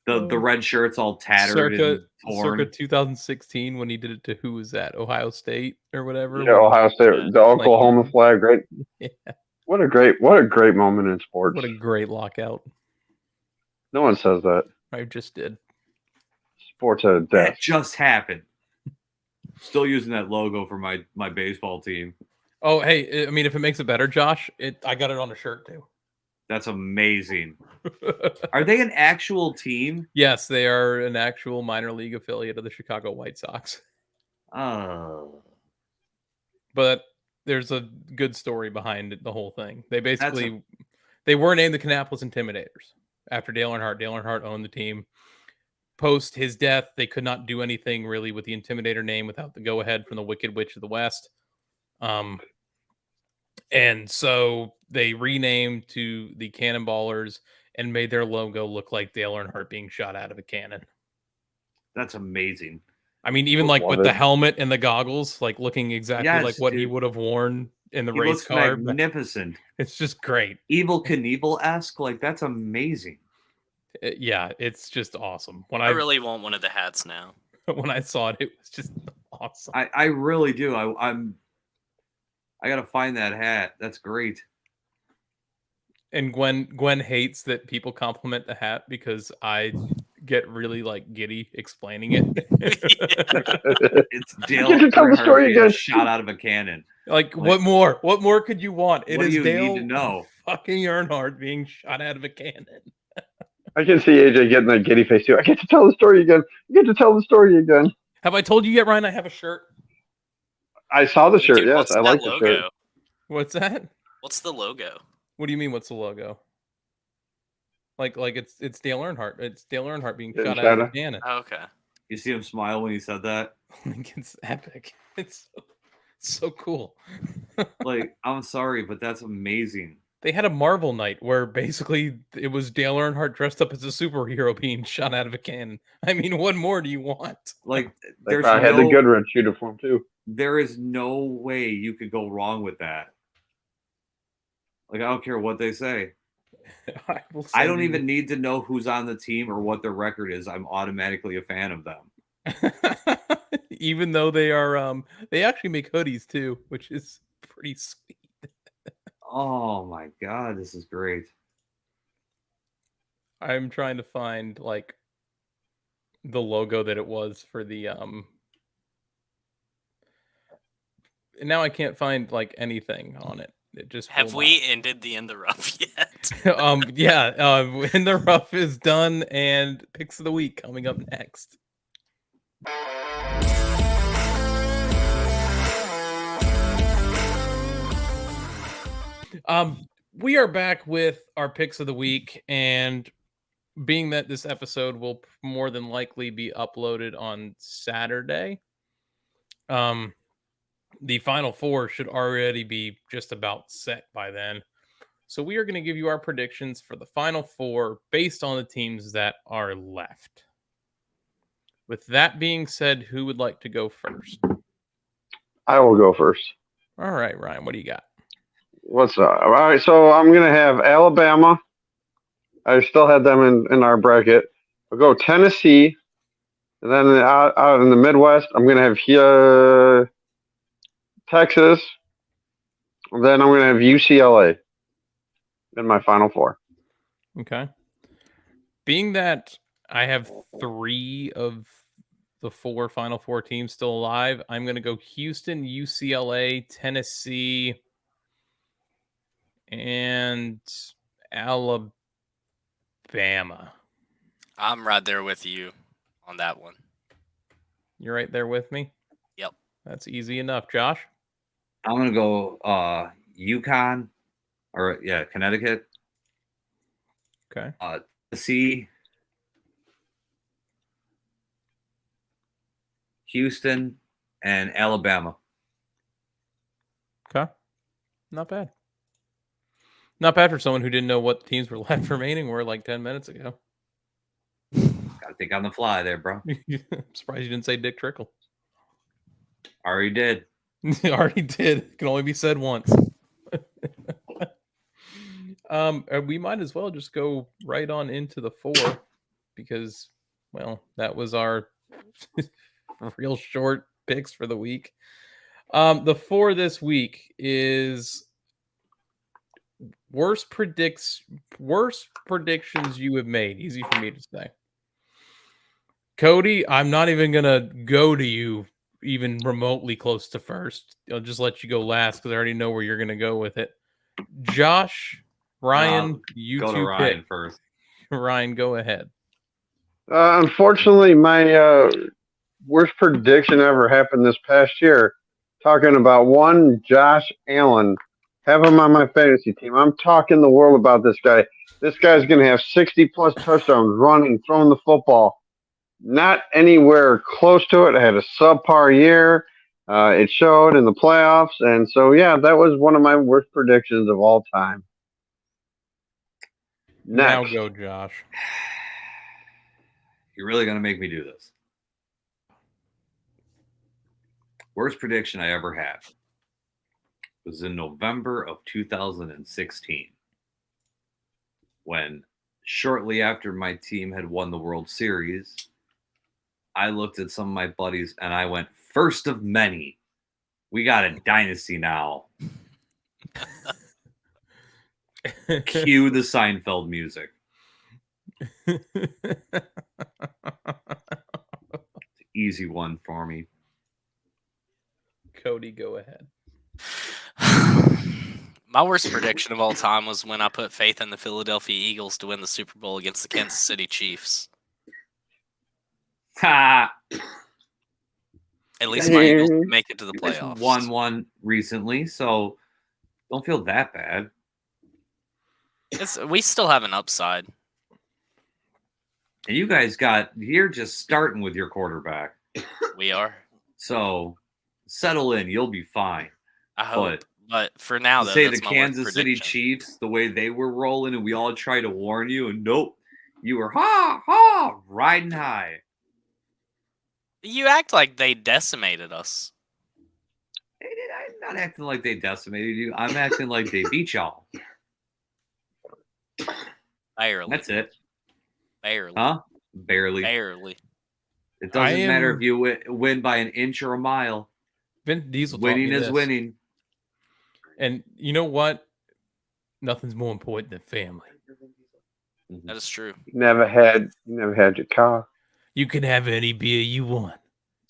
The red shirt's all tattered and torn. Circa 2016 when he did it to who was that? Ohio State or whatever? Yeah, Ohio State. The Oklahoma flag, right? Yeah. What a great moment in sports. What a great lockout. No one says that. I just did. Sports at death. That just happened. Still using that logo for my baseball team. Oh, hey, I mean, if it makes it better, Josh, I got it on a shirt too. That's amazing. Are they an actual team? Yes, they are an actual minor league affiliate of the Chicago White Sox. Oh. But there's a good story behind the whole thing. They basically they were named the Kannapolis Intimidators after Dale Earnhardt. Dale Earnhardt owned the team. Post his death, they could not do anything really with the Intimidator name without the go-ahead from the Wicked Witch of the West. And so they renamed to the Cannonballers and made their logo look like Dale Earnhardt being shot out of a cannon. That's amazing. I mean, even Love with the it. helmet and the goggles, like looking exactly like Yes, what he dude. would have worn in the He race looks car. magnificent. It's just great. Evil Knievel-esque. Like, that's amazing. Yeah, it's just awesome. When I really want one of the hats now. when I saw it, it was just awesome. I really do. I got to find that hat. That's great. And Gwen hates that people compliment the hat because I get really like giddy explaining it. It's Dale Get to tell the Earnhardt story being again. shot out of a cannon. Like, what more? What more could you want? It What do is you Dale need to know? fucking Earnhardt being shot out of a cannon. I can see AJ getting that giddy face too. I get to tell the story again. I get to tell the story again. Have I told you yet, Ryan? I have a shirt. I saw the shirt. Dude, Yes, what's I that like the logo? shirt. What's that? What's the logo? What do you mean? What's the logo? Like it's Dale Earnhardt. It's Dale Earnhardt being Getting shot out of shot a at. cannon. Oh, okay. You see him smile when he said that? Like, it's epic. It's so cool. Like, I'm sorry, but that's amazing. They had a Marvel night where basically it was Dale Earnhardt dressed up as a superhero being shot out of a cannon. I mean, what more do you want? Like, They there's probably had the no, Goodrich uniform too. there is no way you could go wrong with that. Like, I don't care what they say. will I send don't you- even need to know who's on the team or what their record is. I'm automatically a fan of them. even though they are they actually make hoodies too, which is pretty sweet. Oh my god, this is great. I'm trying to find like the logo that it was for the now I can't find like anything on it. It just Have will we ended the In the Rough yet? not. Yeah, In the Rough is done and picks of the week coming up next. We are back with our picks of the week, and being that this episode will more than likely be uploaded on Saturday, the final four should already be just about set by then. So we are going to give you our predictions for the final four based on the teams that are left. With that being said, who would like to go first? I will go first. All right, Ryan, what do you got? What's up? All right, so I'm gonna have Alabama. I still had them in our bracket. I'll go Tennessee, and then out in the Midwest, I'm gonna have Texas. And then I'm gonna have UCLA in my final four. Okay. Being that I have 3 of the 4 final 4 teams still alive, I'm going to go Houston, UCLA, Tennessee, and Alabama. I'm right there with you on that one. You're right there with me? Yep. That's easy enough. Josh? I'm gonna go UConn, or yeah, Connecticut, Okay. Tennessee, Houston, and Alabama. Okay. Not bad. Not bad for someone who didn't know what teams were left remaining were like 10 minutes ago. Gotta think on the fly there, bro. I'm surprised you didn't say Dick Trickle. Already did. Already did. It can only be said once. We might as well just go right on into the 4 because, well, that was our real short picks for the week. The 4 this week is worst predictions you have made. Easy for me to say. Cody, I'm not even gonna go to you even remotely close to first. I'll just let you go last because I already know where you're gonna go with it. Josh, Ryan, you Go to two Ryan pick. first. Ryan, go ahead. Unfortunately, my worst prediction ever happened this past year. Talking about one Josh Allen. Have him on my fantasy team. I'm talking the world about this guy. This guy's going to have 60-plus touchdowns running, throwing the football. Not anywhere close to it. I had a subpar year. It showed in the playoffs. And so, yeah, that was one of my worst predictions of all time. Now Next. go, Josh. You're really going to make me do this. Worst prediction I ever had was in November of 2016 when, shortly after my team had won the World Series, I looked at some of my buddies and I went, first of many. We got a dynasty now. Cue the Seinfeld music. Easy one for me. Cody, go ahead. My worst prediction of all time was when I put faith in the Philadelphia Eagles to win the Super Bowl against the Kansas City Chiefs. Ha! At least my Eagles make it to the You guys playoffs. won one recently, so don't feel that bad. We still have an upside. And you're just starting with your quarterback. We are. So settle in. You'll be fine. I hope. But for now, To though, say that's the my Kansas worst City prediction. Chiefs, the way they were rolling, and we all tried to warn you, and nope, you were riding high. You act like they decimated us. I'm not acting like they decimated you. I'm acting like they beat y'all. Barely. That's it. Barely. Huh? Barely. Barely. It doesn't matter if you win by an inch or a mile. Vin Diesel taught Winning me is this. winning. And you know what? Nothing's more important than family. That is true. You never had your car. You can have any beer you want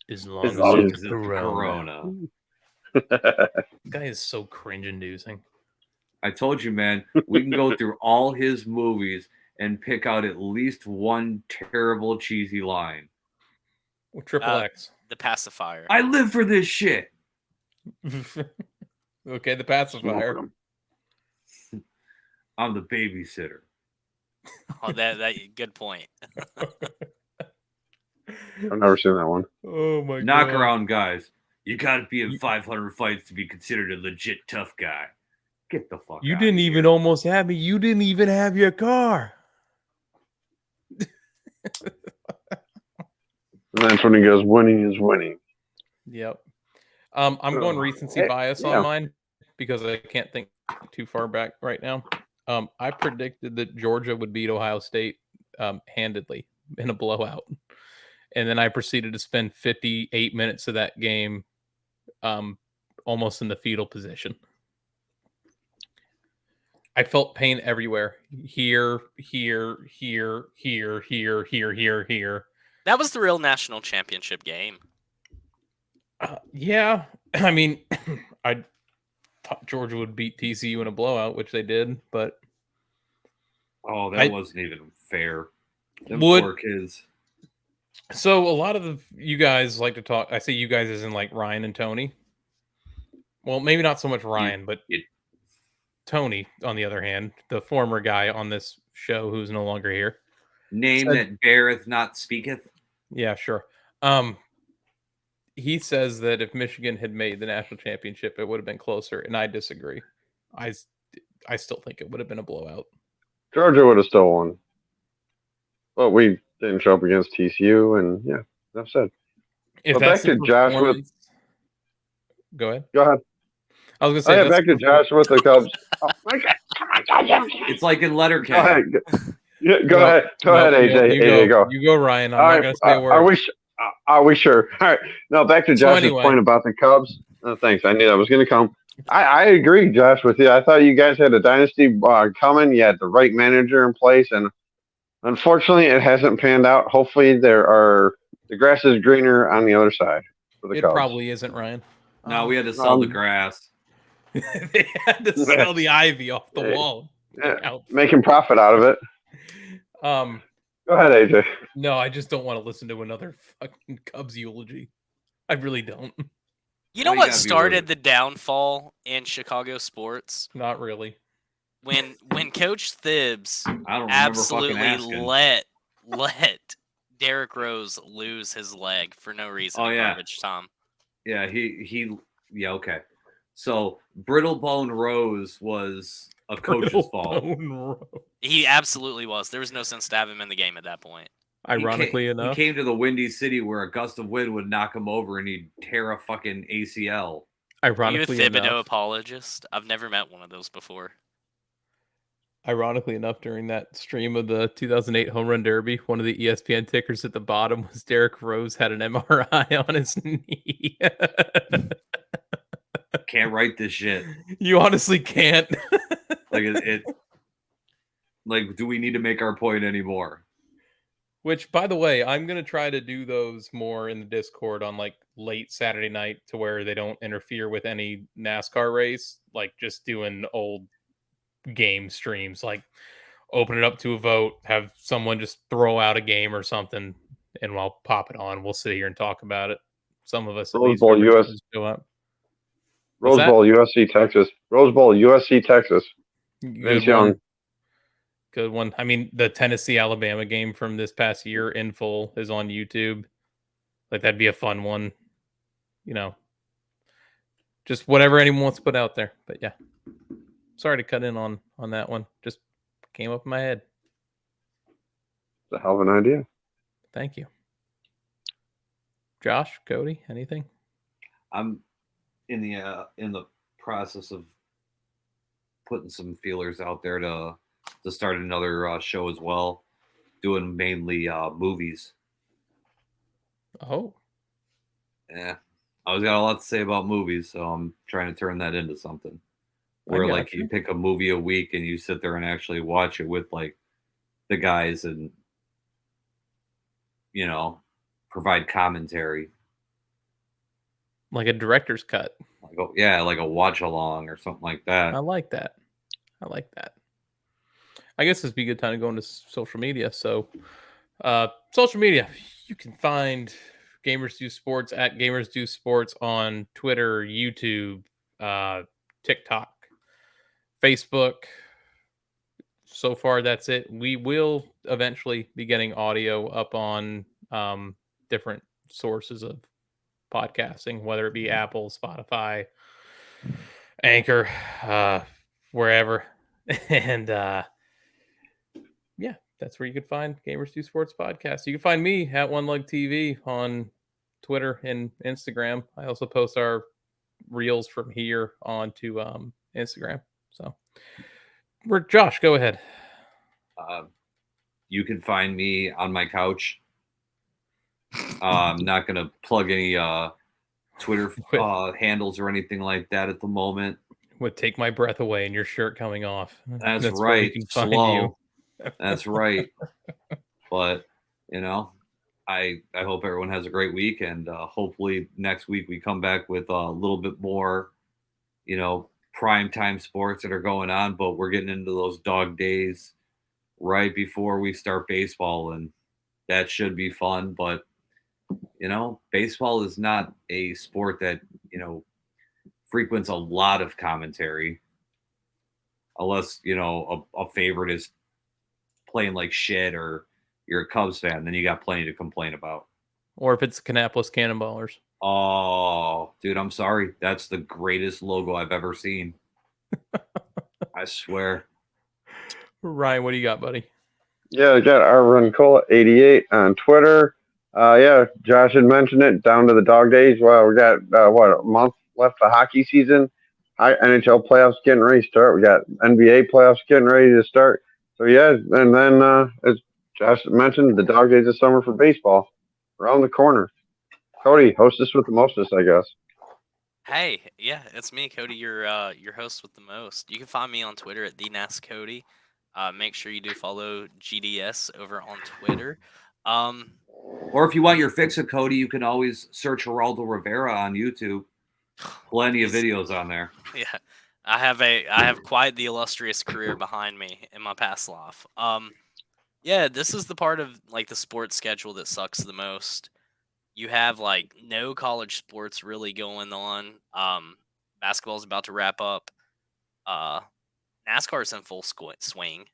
as long as long it's as it's Corona. Corona. This guy is so cringe-inducing. I told you, man, we can go through all his movies and pick out at least one terrible, cheesy line. Or Triple X. The pacifier. I live for this shit. Okay, the pacifier. I'm the babysitter. Oh, that good point. I've never seen that one. Oh my god. Knock around guys. You got to be in 500 fights to be considered a legit tough guy. Get the fuck You out didn't of even here. almost have me. You didn't even have your car. And that's when he goes, winning is winning. Yep. I'm going recency bias on mine because I can't think too far back right now. I predicted that Georgia would beat Ohio State handedly in a blowout. And then I proceeded to spend 58 minutes of that game almost in the fetal position. I felt pain everywhere. Here. That was the real national championship game. Yeah. I mean, I thought Georgia would beat TCU in a blowout, which they did, but Oh, that wasn't even fair. Them Would- poor kids. so a lot of you guys like to talk. I say you guys as in like Ryan and Tony. Well, maybe not so much Ryan, but Tony, on the other hand, the former guy on this show who's no longer here. Name said- that beareth not speaketh. Yeah, sure. He says that if Michigan had made the national championship, it would have been closer, and I disagree. I still think it would have been a blowout. Georgia would have still won. But we didn't show up against TCU, and yeah, enough said. If But that's back the to Josh with- performance- Go ahead. Go ahead. I was Oh, gonna yeah, say back to Josh with the Cubs. Oh, my God. Come on, goddamn. It's like in Letterkenny. Go ahead. Yeah, go No, ahead. Go ahead, AJ. AJ, go. You go, Ryan. I'm All not right, going to say a word. Are we sure? All right. No, back to So Josh's anyway. point about the Cubs. Oh, thanks. I knew that was going to come. I agree, Josh, with you. I thought you guys had a dynasty coming. You had the right manager in place, and unfortunately, it hasn't panned out. Hopefully, the grass is greener on the other side for the It Cubs. probably isn't, Ryan. No, we had to sell the grass. They had to sell the ivy off the Hey. wall. Yeah, making profit out of it. Um, Go ahead, AJ. no, I just don't want to listen to another fucking Cubs eulogy. I really don't. You know Well, you what gotta be started rude. the downfall in Chicago sports? Not really. When Coach Thibs I don't remember fucking absolutely asking. let Derrick Rose lose his leg for no reason Oh, in yeah. garbage time. Yeah, he yeah, okay. So Brittlebone Rose was a coach's fault. He absolutely was. There was no sense to have him in the game at that point. Ironically he enough, came to the Windy City where a gust of wind would knock him over and he'd tear a fucking ACL. Are you a ironically Thibodeau enough, apologist? I've never met one of those before. during that stream of the 2008 Home Run Derby, one of the ESPN tickers at the bottom was Derek Rose had an MRI on his knee. Can't write this shit. You honestly can't. Like it like, do we need to make our point anymore? Which, by the way, I'm gonna try to do those more in the Discord on like late Saturday night to where they don't interfere with any NASCAR race. Like just doing old game streams, like open it up to a vote, have someone just throw out a game or something, and I'll pop it on. We'll sit here and talk about it. Some of us at Rose least Bowl, remember US. to show up. What's Rose that? Bowl, USC, Texas. Rose Bowl, USC, Texas. Good Vince one. Young. Good one. I mean, the Tennessee Alabama game from this past year in full is on YouTube. Like that'd be a fun one. You know, just whatever anyone wants to put out there. But yeah, sorry to cut in on that one. Just came up in my head. It's a hell of an idea. Thank you, Josh, Cody. Anything? I'm in the process of putting some feelers out there to start another show as well, doing mainly movies. Oh, Yeah, I always got a lot to say about movies, so I'm trying to turn that into something where like gotcha. you pick a movie a week and you sit there and actually watch it with like the guys and provide commentary. like a director's cut. Like, oh, yeah, like a watch along or something like that. I like that. I guess this would be a good time to go into social media. So, social media, you can find Gamers Do Sports at Gamers Do Sports on Twitter, YouTube, TikTok, Facebook. So far, that's it. We will eventually be getting audio up on different sources of podcasting, whether it be Apple, Spotify, Anchor, wherever. And yeah, that's where you can find Gamers Do Sports Podcast. You can find me at One Lug TV on Twitter and Instagram. I also post our reels from here onto Instagram. So, Josh, go ahead. You can find me on my couch. I'm not going to plug any Twitter handles or anything like that at the moment. Would take my breath away and your shirt coming off. That's right. Slow. That's right. But, I hope everyone has a great week. And hopefully next week we come back with a little bit more, prime time sports that are going on. But we're getting into those dog days right before we start baseball. And that should be fun. But, baseball is not a sport that, frequents a lot of commentary. Unless, a favorite is playing like shit or you're a Cubs fan, then you got plenty to complain about. Or if it's Kannapolis Cannonballers. Oh, dude, I'm sorry. That's the greatest logo I've ever seen. I swear. Ryan, what do you got, buddy? Yeah, I got RRunCola88 on Twitter. Yeah, Josh had mentioned it, down to the dog days. Well, we got, a month left of hockey season. NHL playoffs getting ready to start. We got NBA playoffs getting ready to start. So, yeah, and then, as Josh mentioned, the dog days of summer for baseball around the corner. Cody, hostess with the mostest, I guess. Hey, yeah, it's me, Cody, your host with the most. You can find me on Twitter at TheNASCody. Make sure you do follow GDS over on Twitter. Or if you want your fix of Cody, you can always search Geraldo Rivera on YouTube. Plenty of videos on there. Yeah, I have quite the illustrious career behind me in my past life. Yeah, this is the part of like the sports schedule that sucks the most. You have like no college sports really going on. Basketball's about to wrap up. NASCAR's in full swing.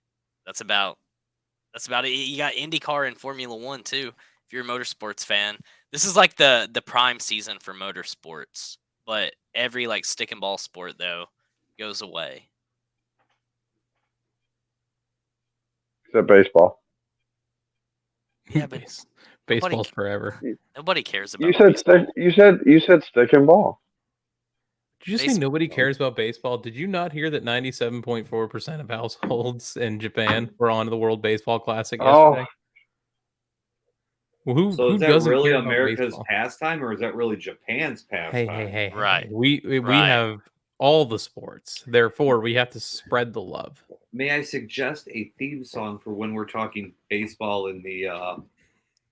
That's about it. You got IndyCar and Formula One too. If you're a motorsports fan, this is like the prime season for motorsports. but every like stick and ball sport though goes away. Except baseball. Yeah, but Baseball's forever. nobody cares about You said baseball. you said stick and ball. Did you say Baseball. nobody cares about baseball? Did you not hear that 97.4% of households in Japan were on the World Baseball Classic Oh. yesterday? Well, who So is that doesn't really care about America's baseball? pastime, or is that really Japan's pastime? Hey. Right. We Right. have all the sports. Therefore, we have to spread the love. May I suggest a theme song for when we're talking baseball in the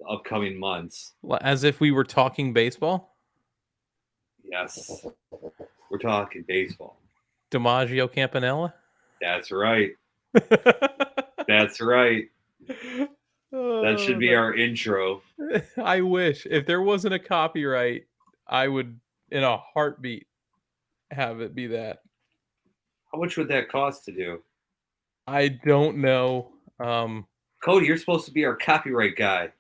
upcoming months? As if we were talking baseball. Yes, we're talking baseball. DiMaggio Campanella. That's right. That's right. That should be our intro. I wish. If there wasn't a copyright, I would, in a heartbeat, have it be that. How much would that cost to do? I don't know. Cody, you're supposed to be our copyright guy.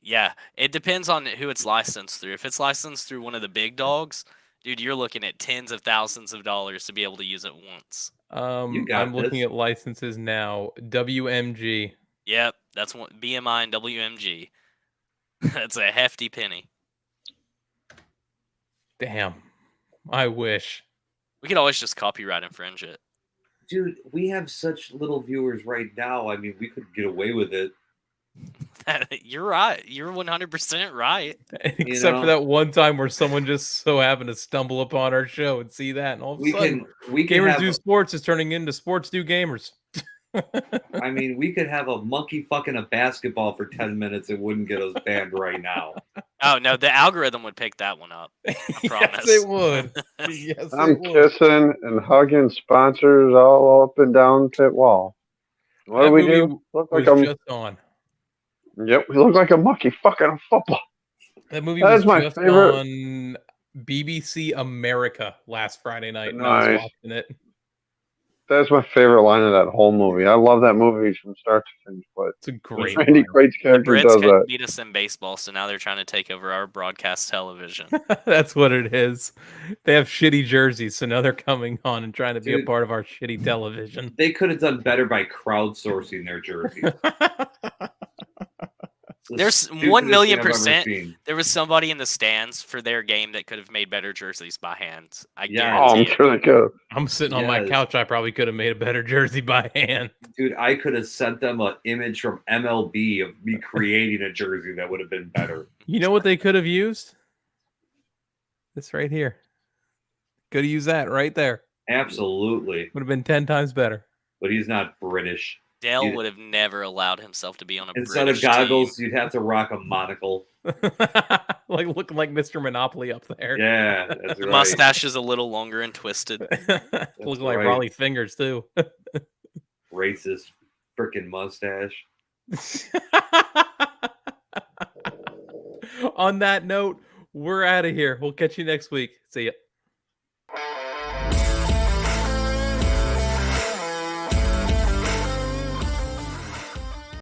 Yeah, it depends on who it's licensed through. If it's licensed through one of the big dogs, dude, you're looking at tens of thousands of dollars to be able to use it once. You got I'm looking this. at licenses now. WMG. Yep, that's one BMI and WMG. That's a hefty penny. Damn. I wish. We could always just copyright infringe it. Dude, we have such little viewers right now. I mean, we could get away with it. You're right. You're 100% right. Except for know? that one time where someone just so happened to stumble upon our show and see that, and all of a We sudden, can Gamers have. Do Sports is turning into Sports Do Gamers. I mean, we could have a monkey fucking a basketball for 10 minutes. It wouldn't get us banned right now. Oh no, the algorithm would pick that one up. I promise. Yes, it would. Yes, I'm it would. kissing and hugging sponsors all up and down pit wall. What That do we movie do? Look was like just on. Yep, we look like a monkey fucking a football. That movie That was is my just favorite- on BBC America last Friday night, and I Nice. was watching it. That's my favorite line of that whole movie. I love that movie from start to finish. But It's a great Randy line. Quaid's The character Brits does couldn't that. beat us in baseball, so now they're trying to take over our broadcast television. That's what it is. They have shitty jerseys, so now they're coming on and trying to be a Dude. part of our shitty television. They could have done better by crowdsourcing their jerseys. It's the There's stupidest 1 thing million I've ever %. seen. There was somebody in the stands for their game that could have made better jerseys by hand. I Yeah. Oh, I'm guarantee it. sure they could. I'm sitting on my Yes. couch. I probably could have made a better jersey by hand. Dude, I could have sent them an image from MLB of me creating a jersey that would have been better. You know what they could have used? This right here. Could have used that right there. Absolutely. Would have been 10 times better. But he's not British. Dell You- would have never allowed himself to be on a Instead British of goggles, team. you'd have to rock a monocle. Like looking like Mr. Monopoly up there. Yeah, that's The right. mustache is a little longer and twisted. Looking like right. Raleigh Fingers too. Racist freaking mustache. On that note, we're out of here. We'll catch you next week. See ya.